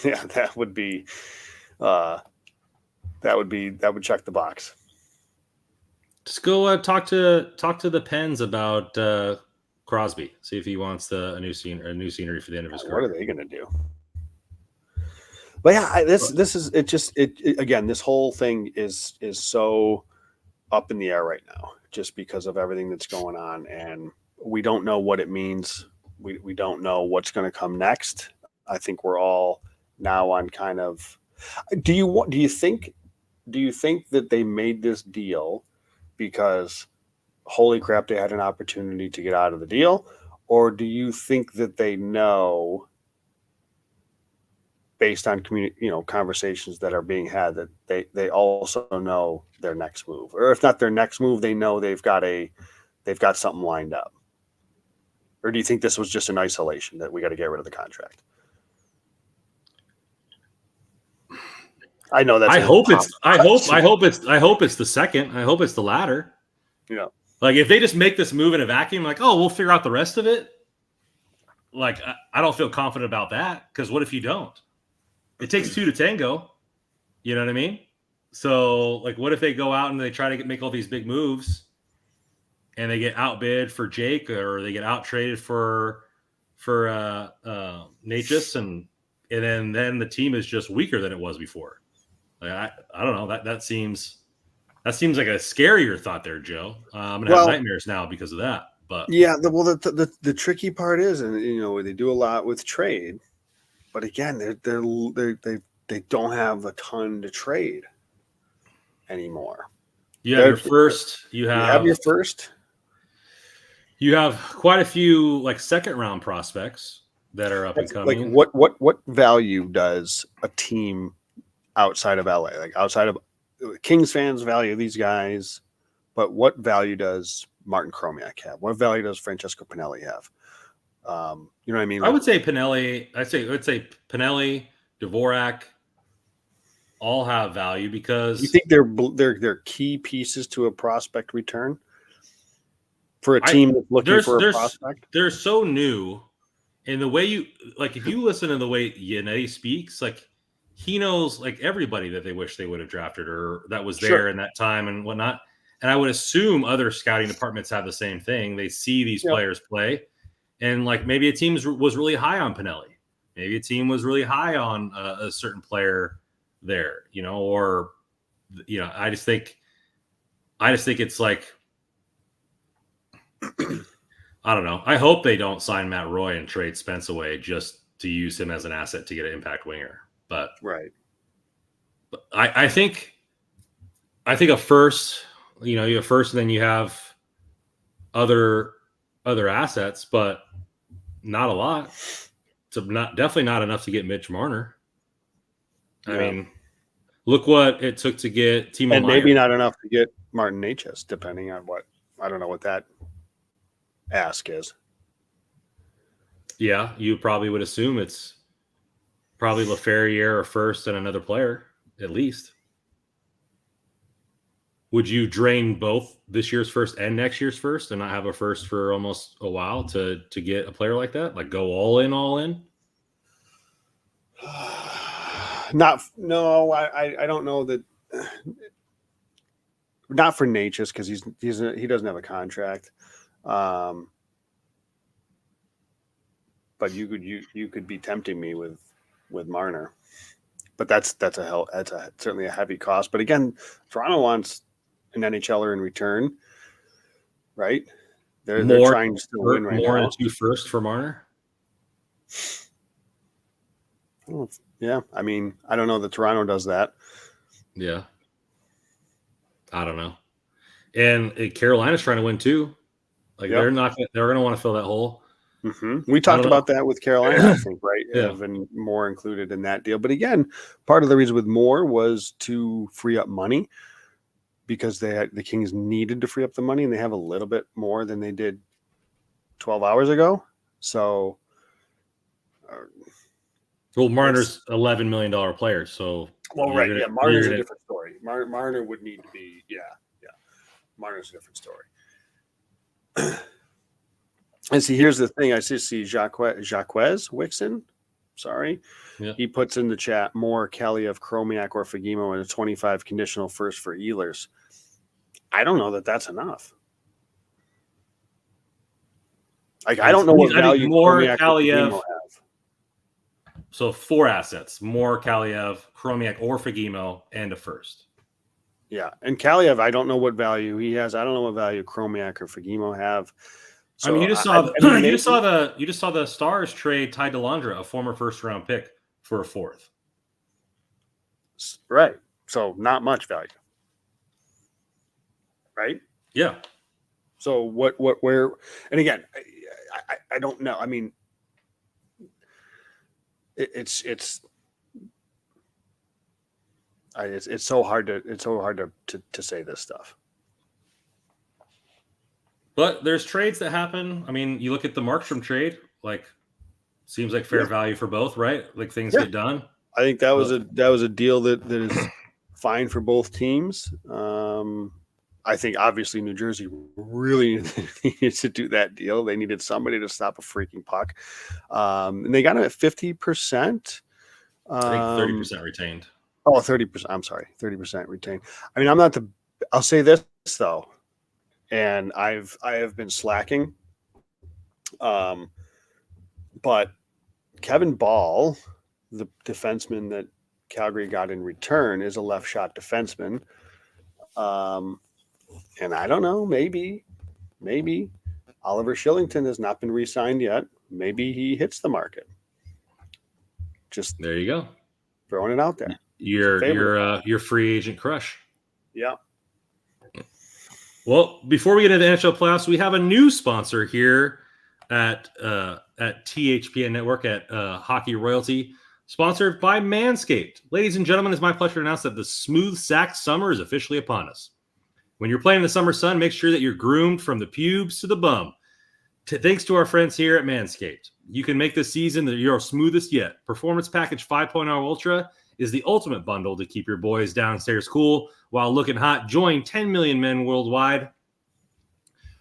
yeah, that would check the box. Just go talk to the Pens about Crosby. See if he wants a new scenery for the end of his career. What are they going to do? But yeah, this is it. Just again, this whole thing is so up in the air right now, just because of everything that's going on, and we don't know what it means. We don't know what's going to come next. I think we're all now on kind of. Do you think that they made this deal because holy crap, they had an opportunity to get out of the deal, or do you think that they know, based on conversations that are being had, that they also know their next move, or if not their next move, they know they've got something lined up? Or do you think this was just an isolation that we got to get rid of the contract? I know that's. I hope it's the second. I hope it's the latter. Yeah. Like if they just make this move in a vacuum, like, oh, we'll figure out the rest of it. Like I don't feel confident about that, because what if you don't? It takes two to tango. You know what I mean? So like, what if they go out and they try to make all these big moves, and they get outbid for Jake, or they get out traded for Natchez, and then the team is just weaker than it was before. Like, I don't know, that seems like a scarier thought there, Joe. I'm gonna have nightmares now because of that. But yeah, the tricky part is, and they do a lot with trade, but again, they don't have a ton to trade anymore. You have your first. You have your first. You have quite a few like second round prospects that are up and coming. Like what value does a team outside of LA, like outside of Kings fans, value these guys, but what value does Martin Chromiak have? What value does Francesco Pinelli have? You know what I mean? I would say Pinelli. I'd say Pinelli, Dvorak, all have value, because you think they're key pieces to a prospect return for a team that's looking for a prospect. They're so new, and the way if you listen to the way Yannetti speaks, like he knows like everybody that they wish they would have drafted or that was there in that time and whatnot. And I would assume other scouting departments have the same thing. They see these players play, and like maybe a team was really high on Pinelli. Maybe a team was really high on a certain player there, or I just think it's like, I don't know. I hope they don't sign Matt Roy and trade Spence away just to use him as an asset to get an impact winger. But I think a first, you have first, and then you have other assets, but not a lot. So definitely not enough to get Mitch Marner. I mean, look what it took to get Timo Meier. And maybe not enough to get Martin Natchez, depending on I don't know what that ask is. Yeah, you probably would assume it's probably LaFerriere or first and another player at least. Would you drain both this year's first and next year's first and not have a first for almost a while to get a player like that? Like go all in? I don't know that. Not for Natchez, because he doesn't have a contract. But you could be tempting me with Marner, but that's certainly a heavy cost. But again, Toronto wants an NHLer in return, right? They're trying to still win right now. More than two first for Marner. Yeah, I mean, I don't know that Toronto does that. Yeah, I don't know. And Carolina's trying to win too. Like they're going to want to fill that hole. Mm-hmm. We talked about that with Carolina, I think, right? Having Moore included in that deal. But again, part of the reason with Moore was to free up money, because the Kings needed to free up the money, and they have a little bit more than they did 12 hours ago. So, Marner's $11 million player. So, Marner's a different story. Marner would need to be, Marner's a different story. And see, here's the thing. I see Jacques Wixon. Sorry. Yeah. He puts in the chat more Kaliev, Chromiak, or Fagemo, and a 25 conditional first for Ehlers. I don't know that that's enough. Like, I don't know what value more Kaliev have. So 4 assets: more Kaliev, Chromiak, or Fagemo, and a first. Yeah, and Kaliev, I don't know what value he has. I don't know what value Chromiak or Fagemo have. So, I mean, you just saw the Stars trade Ty Dellandre, a former first-round pick, for a fourth. Right. So not much value. Right? Yeah. So where, and again, I don't know. I mean, it's so hard to say this stuff. But there's trades that happen. I mean, you look at the Markstrom trade, like seems like fair value for both, right? Like things get done. I think that was a deal that is fine for both teams. I think obviously New Jersey really needed to do that deal. They needed somebody to stop a freaking puck, and they got him at 50%. I think 30% retained. Oh, 30%. I'm sorry, 30% retained. I mean, I'm not the. I'll say this though, and I have been slacking. But Kevin Ball, the defenseman that Calgary got in return, is a left shot defenseman. And I don't know, maybe Oliver Shillington has not been re-signed yet. Maybe he hits the market. Just there you go. Throwing it out there. Your free agent crush. Yeah. Well, before we get into the NHL playoffs, we have a new sponsor here at THPN Network at Hockey Royalty, sponsored by Manscaped. Ladies and gentlemen, it's my pleasure to announce that the smooth sack summer is officially upon us. When you're playing in the summer sun, make sure that you're groomed from the pubes to the bum. Thanks to our friends here at Manscaped, you can make this season your smoothest yet. Performance Package 5.0 Ultra is the ultimate bundle to keep your boys downstairs cool while looking hot. Join 10 million men worldwide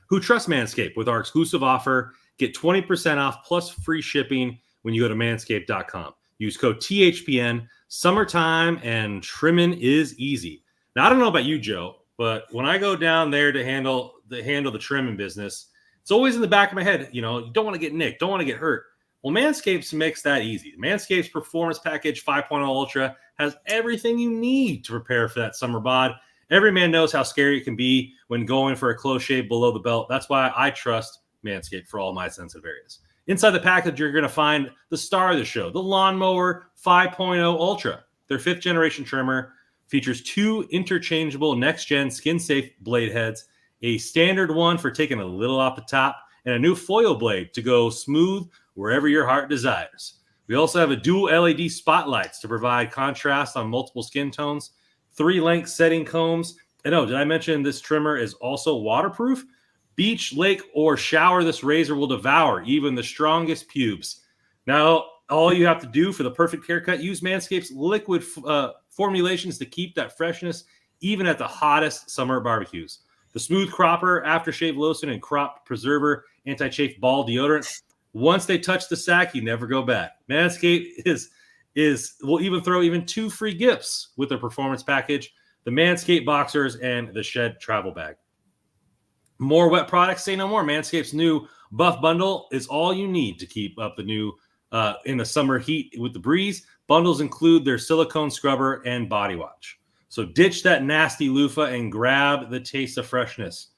who trust Manscaped with our exclusive offer. Get 20% off plus free shipping when you go to manscaped.com. Use code THPN. Summertime and trimming is easy. Now, I don't know about you, Joe, but when I go down there to handle the trimming business, it's always in the back of my head, you don't want to get nicked, don't want to get hurt. Well, Manscaped makes that easy. Manscaped's Performance Package 5.0 Ultra has everything you need to prepare for that summer bod. Every man knows how scary it can be when going for a close shave below the belt. That's why I trust Manscaped for all my sensitive areas. Inside the package, you're going to find the star of the show, the Lawnmower 5.0 Ultra. Their 5th generation trimmer features 2 interchangeable next-gen skin-safe blade heads, a standard one for taking a little off the top, and a new foil blade to go smooth wherever your heart desires. We also have a dual LED spotlights to provide contrast on multiple skin tones, 3-length setting combs. And did I mention this trimmer is also waterproof? Beach, lake, or shower, this razor will devour even the strongest pubes. Now, all you have to do for the perfect haircut, use Manscaped's liquid formulations to keep that freshness even at the hottest summer barbecues. The Smooth Cropper Aftershave Lotion and Crop Preserver Anti-Chafe Ball Deodorant. Once they touch the sack, you never go back. Manscaped will even throw 2 free gifts with their performance package, the Manscaped Boxers and the Shed Travel Bag. More wet products, say no more. Manscaped's new Buff Bundle is all you need to keep up the new in the summer heat with the breeze. Bundles include their silicone scrubber and body wash. So ditch that nasty loofah and grab the taste of freshness.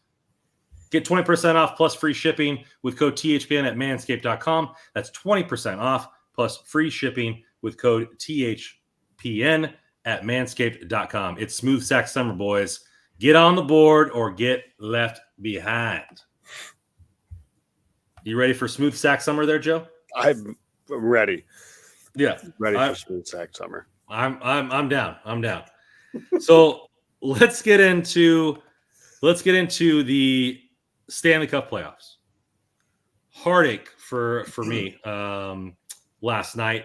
Get 20% off plus free shipping with code THPN at manscaped.com. That's 20% off plus free shipping with code THPN at manscaped.com. It's smooth sack summer, boys. Get on the board or get left behind. You ready for smooth sack summer there, Joe? I'm ready. Yeah. Ready for smooth sack summer. I'm down. I'm down. So let's get into the Stanley Cup playoffs. Heartache for me last night.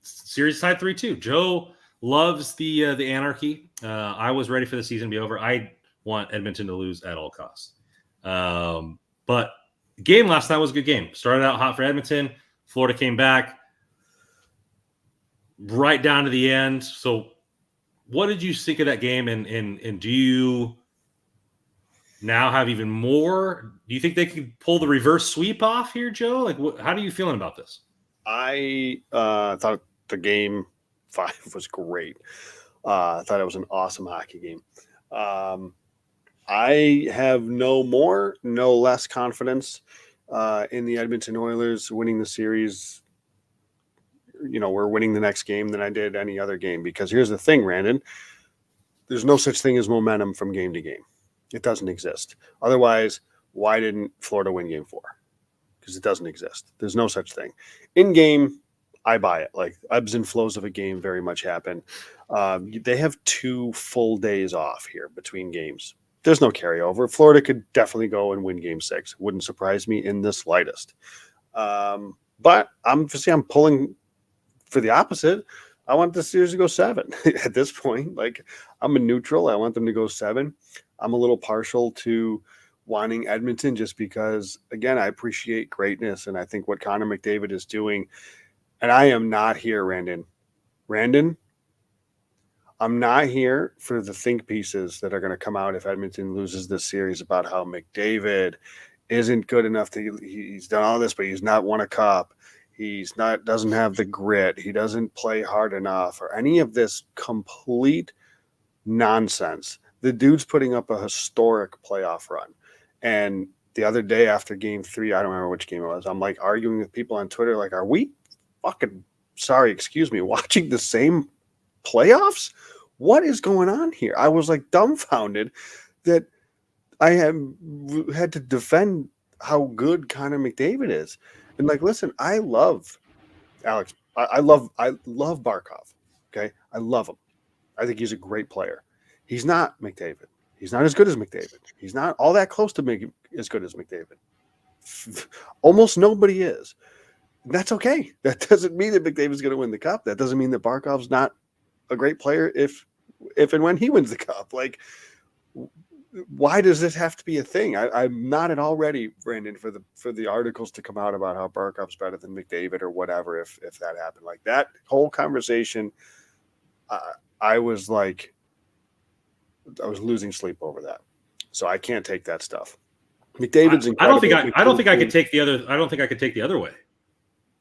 Series tied 3-2. Joe loves the anarchy. I was ready for the season to be over. I want Edmonton to lose at all costs. But the game last night was a good game. Started out hot for Edmonton. Florida came back right down to the end. So what did you think of that game? And do you now have even more? Do you think they could pull the reverse sweep off here, Joe? How are you feeling about this? I thought the game 5 was great. I thought it was an awesome hockey game. I have no less confidence in the Edmonton Oilers winning the series. We're winning the next game than I did any other game, because here's the thing, Randon. There's no such thing as momentum from game to game. It doesn't exist. Otherwise, why didn't Florida win game 4? Because it doesn't exist. There's no such thing. In game, I buy it. Like, ebbs and flows of a game very much happen. They have 2 full days off here between games. There's no carryover. Florida could definitely go and win game 6. Wouldn't surprise me in the slightest. But I'm pulling for the opposite. I want the series to go 7 at this point. Like, I'm a neutral. I want them to go 7. I'm a little partial to wanting Edmonton just because, again, I appreciate greatness. And I think what Connor McDavid is doing, and I am not here, Randon, I'm not here for the think pieces that are going to come out if Edmonton loses this series about how McDavid isn't good enough he's done all this, but he's not won a cup. Doesn't have the grit. He doesn't play hard enough or any of this complete nonsense. The dude's putting up a historic playoff run. And the other day after game 3, I don't remember which game it was, I'm like arguing with people on Twitter, like, are we watching the same playoffs? What is going on here? I was like dumbfounded that I had to defend how good Connor McDavid is. And like, listen, I love Alex. I love Barkov. Okay. I love him. I think he's a great player. He's not McDavid. He's not as good as McDavid. He's not all that close to being as good as McDavid. Almost nobody is. That's okay. That doesn't mean that McDavid's going to win the cup. That doesn't mean that Barkov's not a great player if and when he wins the cup. Like, why does this have to be a thing? I'm not at all ready, Brandon, for the articles to come out about how Barkov's better than McDavid or whatever. If that happened, like that whole conversation, I was losing sleep over that. So I can't take that stuff. McDavid's incredible. I don't think I could take the other way.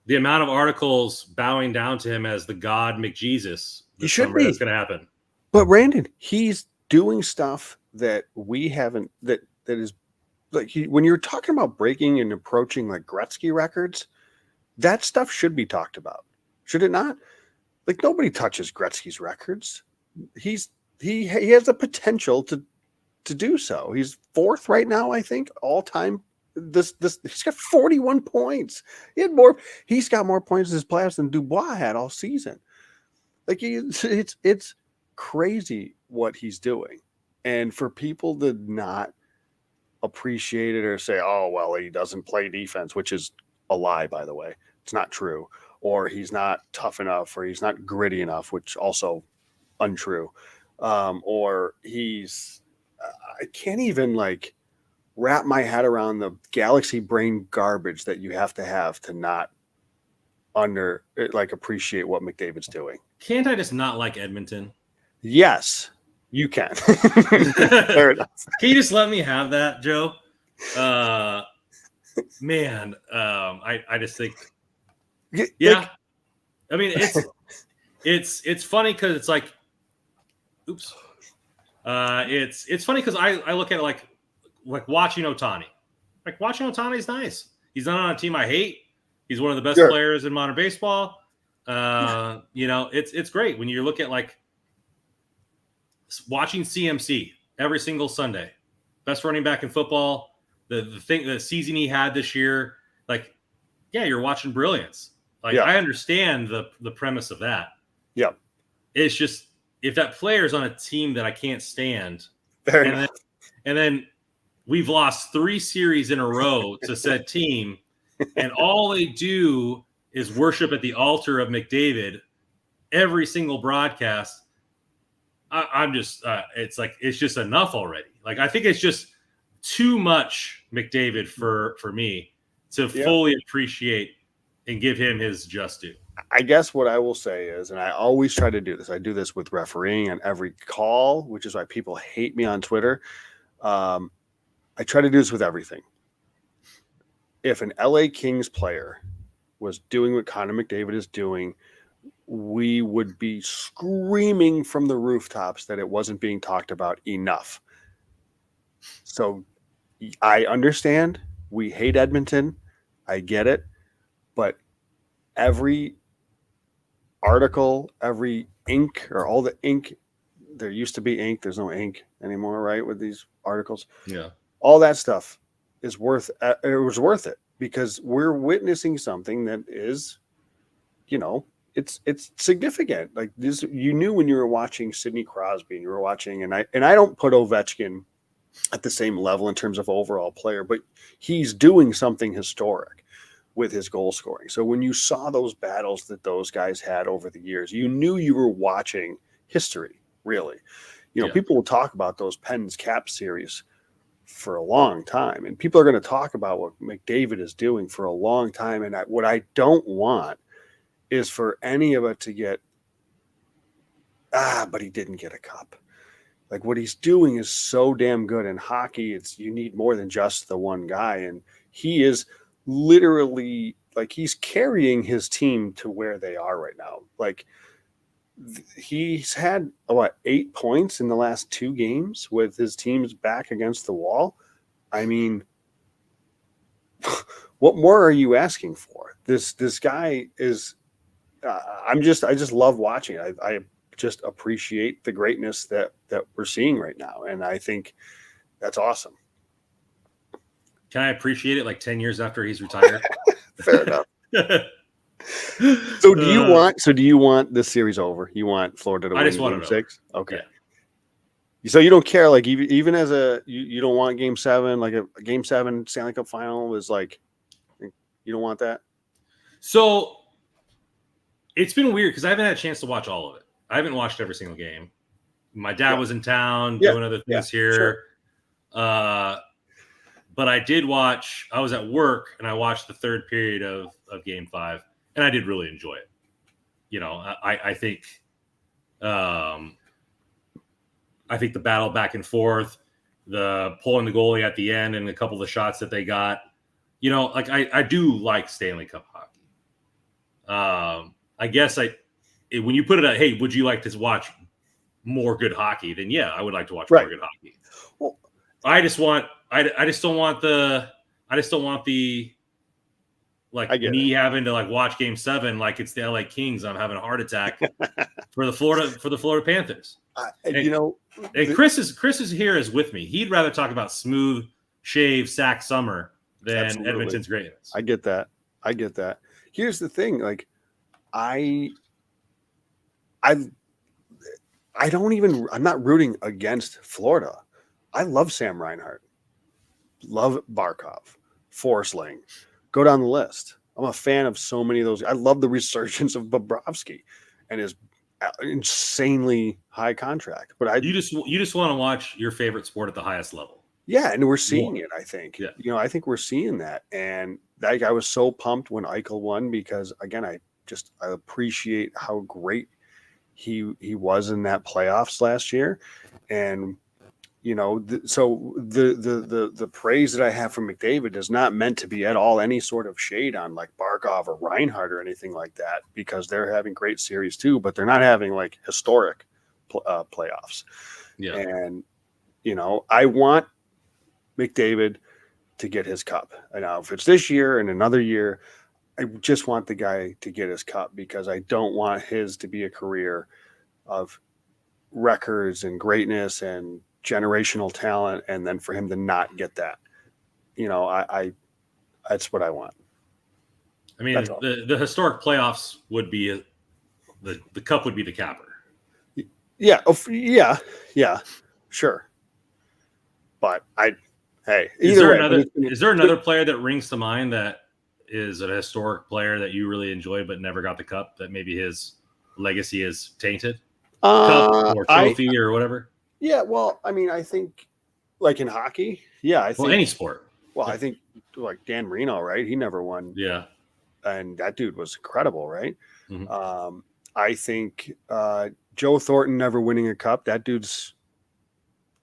The amount of articles bowing down to him as the God McJesus. He should be. That's going to happen. But Brandon, he's doing stuff that we haven't. That is like when you're talking about breaking and approaching like Gretzky records, that stuff should be talked about, should it not? Like, nobody touches Gretzky's records. He has the potential to do so. He's 4th right now, I think, all time. This he's got 41 points. He's got more points in his playoffs than Dubois had all season. Like, it's crazy what he's doing. And for people to not appreciate it or say, oh, well, he doesn't play defense, which is a lie, by the way. It's not true. Or he's not tough enough, or he's not gritty enough, which also untrue. Or I can't even like wrap my head around the galaxy brain garbage that you have to not appreciate what McDavid's doing. Can't I just not like Edmonton? Yes, you can. Fair enough. Can you just let me have that, Joe? Man, I just think, yeah. I mean, it's funny because it's like, oops. It's funny because I look at it like watching Ohtani. Like, watching Ohtani is nice. He's not on a team I hate. He's one of the best players in modern baseball. It's great when you look at like watching CMC every single Sunday. Best running back in football. The season he had this year, like, yeah, you're watching brilliance. Like, I understand the premise of that. Yeah. It's just, if that player's on a team that I can't stand, and then we've lost 3 series in a row to said team, and all they do is worship at the altar of McDavid every single broadcast. I'm just, it's just enough already. Like, I think it's just too much McDavid for me to fully appreciate and give him his just due. I guess what I will say is, and I always try to do this, I do this with refereeing on every call, which is why people hate me on Twitter. I try to do this with everything. If an LA Kings player was doing what Connor McDavid is doing, we would be screaming from the rooftops that it wasn't being talked about enough. So I understand we hate Edmonton. I get it. But every article, every ink, or all the ink, there used to be ink. There's no ink anymore, right? With these articles. Yeah. All that stuff is worth it because we're witnessing something that is, it's significant. Like this, you knew when you were watching Sidney Crosby and you were watching, and I don't put Ovechkin at the same level in terms of overall player, but he's doing something historic. with his goal scoring. So when you saw those battles that those guys had over the years, you knew you were watching history, really. People will talk about those Pens Cap series for a long time, and people are going to talk about what McDavid is doing for a long time. And what I don't want is for any of it to get, but he didn't get a cup. Like, what he's doing is so damn good in hockey. You need more than just the one guy. And he is literally, like, he's carrying his team to where they are right now. Like, he's had 8 points in the last 2 games with his team's back against the wall. I mean, what more are you asking for? This guy is. I just love watching it. I just appreciate the greatness that we're seeing right now, and I think that's awesome. Can I appreciate it like 10 years after he's retired? Fair enough. So do you want this series over? You want Florida to win Game 6? Okay. Yeah. So you don't care, like, even as you don't want Game 7, like a Game 7 Stanley Cup final was like, you don't want that? So it's been weird because I haven't had a chance to watch all of it. I haven't watched every single game. My dad was in town doing other things here. Sure. But I did watch, I was at work and I watched the third period of Game 5, and I did really enjoy it. I think the battle back and forth, the pulling the goalie at the end and a couple of the shots that they got, I do like Stanley Cup hockey. I guess when you put it at, hey, would you like to watch more good hockey? Then yeah, I would like to watch more good hockey. Well, I just don't want the me having to like watch Game 7 like it's the LA Kings. I'm having a heart attack for the Florida Panthers. Chris is here is with me. He'd rather talk about smooth shave sack summer than Edmonton's greatness. I get that. Here's the thing, like I'm not rooting against Florida. I love Sam Reinhart, love Barkov, Forsling, go down the list. I'm a fan of so many of those. I love the resurgence of Bobrovsky and his insanely high contract. But you just want to watch your favorite sport at the highest level. Yeah, and we're seeing it, I think. Yeah. I think we're seeing that. And I was so pumped when Eichel won because, again, I appreciate how great he was in that playoffs last year. And, so the praise that I have for McDavid is not meant to be at all any sort of shade on like Barkov or Reinhart or anything like that, because they're having great series too, but they're not having like historic playoffs. Yeah. And, I want McDavid to get his cup. And now if it's this year and another year, I just want the guy to get his cup because I don't want his to be a career of records and greatness and generational talent, and then for him to not get that. That's what I want. I mean, the historic playoffs would be the cup would be the capper. Yeah. Yeah. Sure. But is there another player that rings to mind that is a historic player that you really enjoy but never got the cup, that maybe his legacy is tainted? Cup or trophy or whatever? Yeah, well, I mean, I think like in hockey, I think any sport. Well, I think like Dan Marino, right? He never won. Yeah. And that dude was incredible, right? Mm-hmm. I think Joe Thornton never winning a cup, that dude's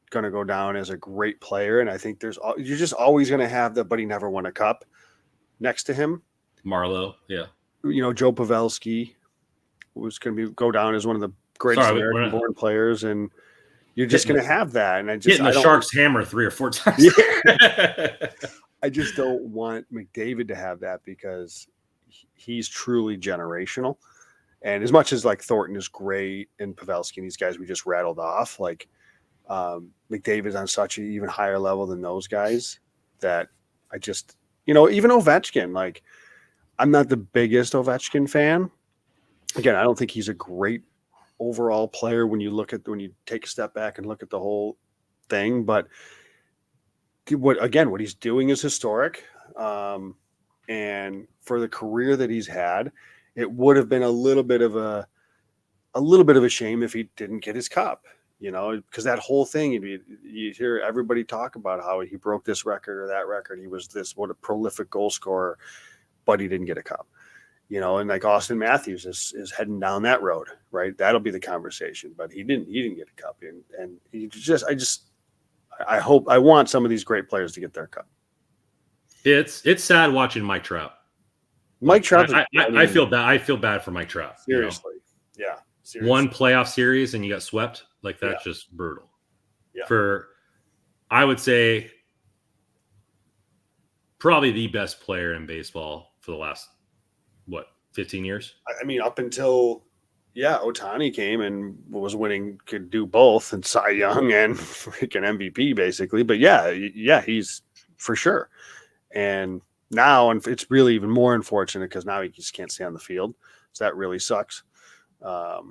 going to go down as a great player. And I think you're just always going to have but he never won a cup next to him. Marlowe, yeah. Joe Pavelski was going to go down as one of the greatest American-born players, and you're just going to have that. And hitting the Sharks hammer 3 or 4 times. Yeah. I just don't want McDavid to have that because he's truly generational. And as much as like Thornton is great and Pavelski and these guys we just rattled off, like McDavid's on such an even higher level than those guys that I just, even Ovechkin, like I'm not the biggest Ovechkin fan. Again, I don't think he's a great overall player when you take a step back and look at the whole thing. But what he's doing is historic. And for the career that he's had, it would have been a little bit of a shame if he didn't get his cup, because that whole thing, you hear everybody talk about how he broke this record or that record. He was what a prolific goal scorer, but he didn't get a cup, and like Austin Matthews is heading down that road, right? That'll be the conversation, but he didn't get a cup. And I want some of these great players to get their cup. It's sad watching Mike Trout. Mike Trout. I feel bad. I feel bad for Mike Trout. Seriously. Yeah. Seriously. One playoff series and you got swept. Like, that's just brutal. Yeah. I would say, probably the best player in baseball for the last, 15 years? I mean, up until, Ohtani came and was winning, could do both, and Cy Young and freaking MVP, basically. But he's for sure. And now, and it's really even more unfortunate because now he just can't stay on the field. So that really sucks. But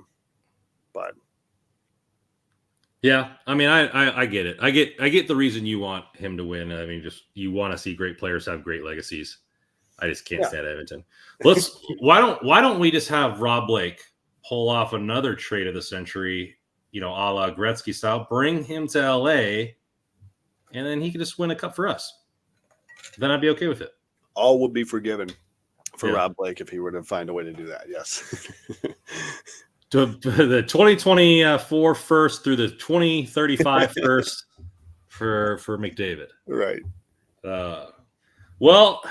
yeah, I mean, I get it. I get the reason you want him to win. I mean, just you want to see great players have great legacies. I just can't stand Edmonton. Why don't we just have Rob Blake pull off another trade of the century, a la Gretzky style, bring him to LA, and then he can just win a cup for us. Then I'd be okay with it. All would be forgiven for Rob Blake if he were to find a way to do that. Yes. To the 2024 first through the 2035 first for McDavid. Right. Well,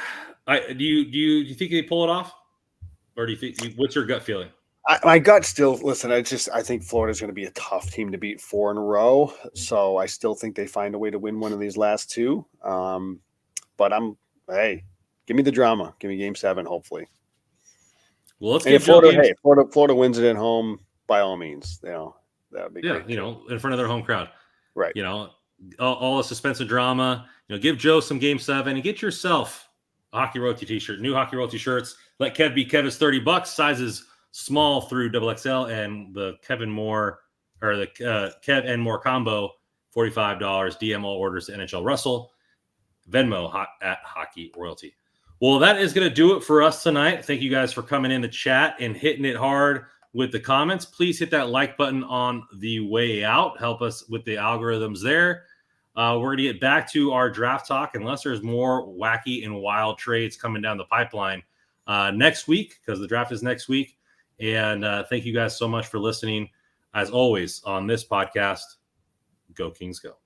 do you think they pull it off, or do you think? What's your gut feeling? My gut still. Listen, I think Florida's going to be a tough team to beat 4 in a row. So I still think they find a way to win one of these last 2. But give me the drama. Give me Game 7, hopefully. Well, let's get Florida. Florida wins it at home, by all means. That would be great. In front of their home crowd. Right. All the suspense and drama. Give Joe some Game 7 and get yourself a Hockey Royalty t-shirt. New Hockey Royalty shirts. Let Kev be Kev is $30. Sizes small through XXL, and the Kevin Moore or the Kev and Moore combo $45. DM all orders to NHL Russell. Venmo at Hockey Royalty. Well, that is going to do it for us tonight. Thank you guys for coming in the chat and hitting it hard with the comments. Please hit that like button on the way out. Help us with the algorithms there. We're going to get back to our draft talk unless there's more wacky and wild trades coming down the pipeline next week, because the draft is next week. And thank you guys so much for listening. As always, on this podcast, Go Kings Go.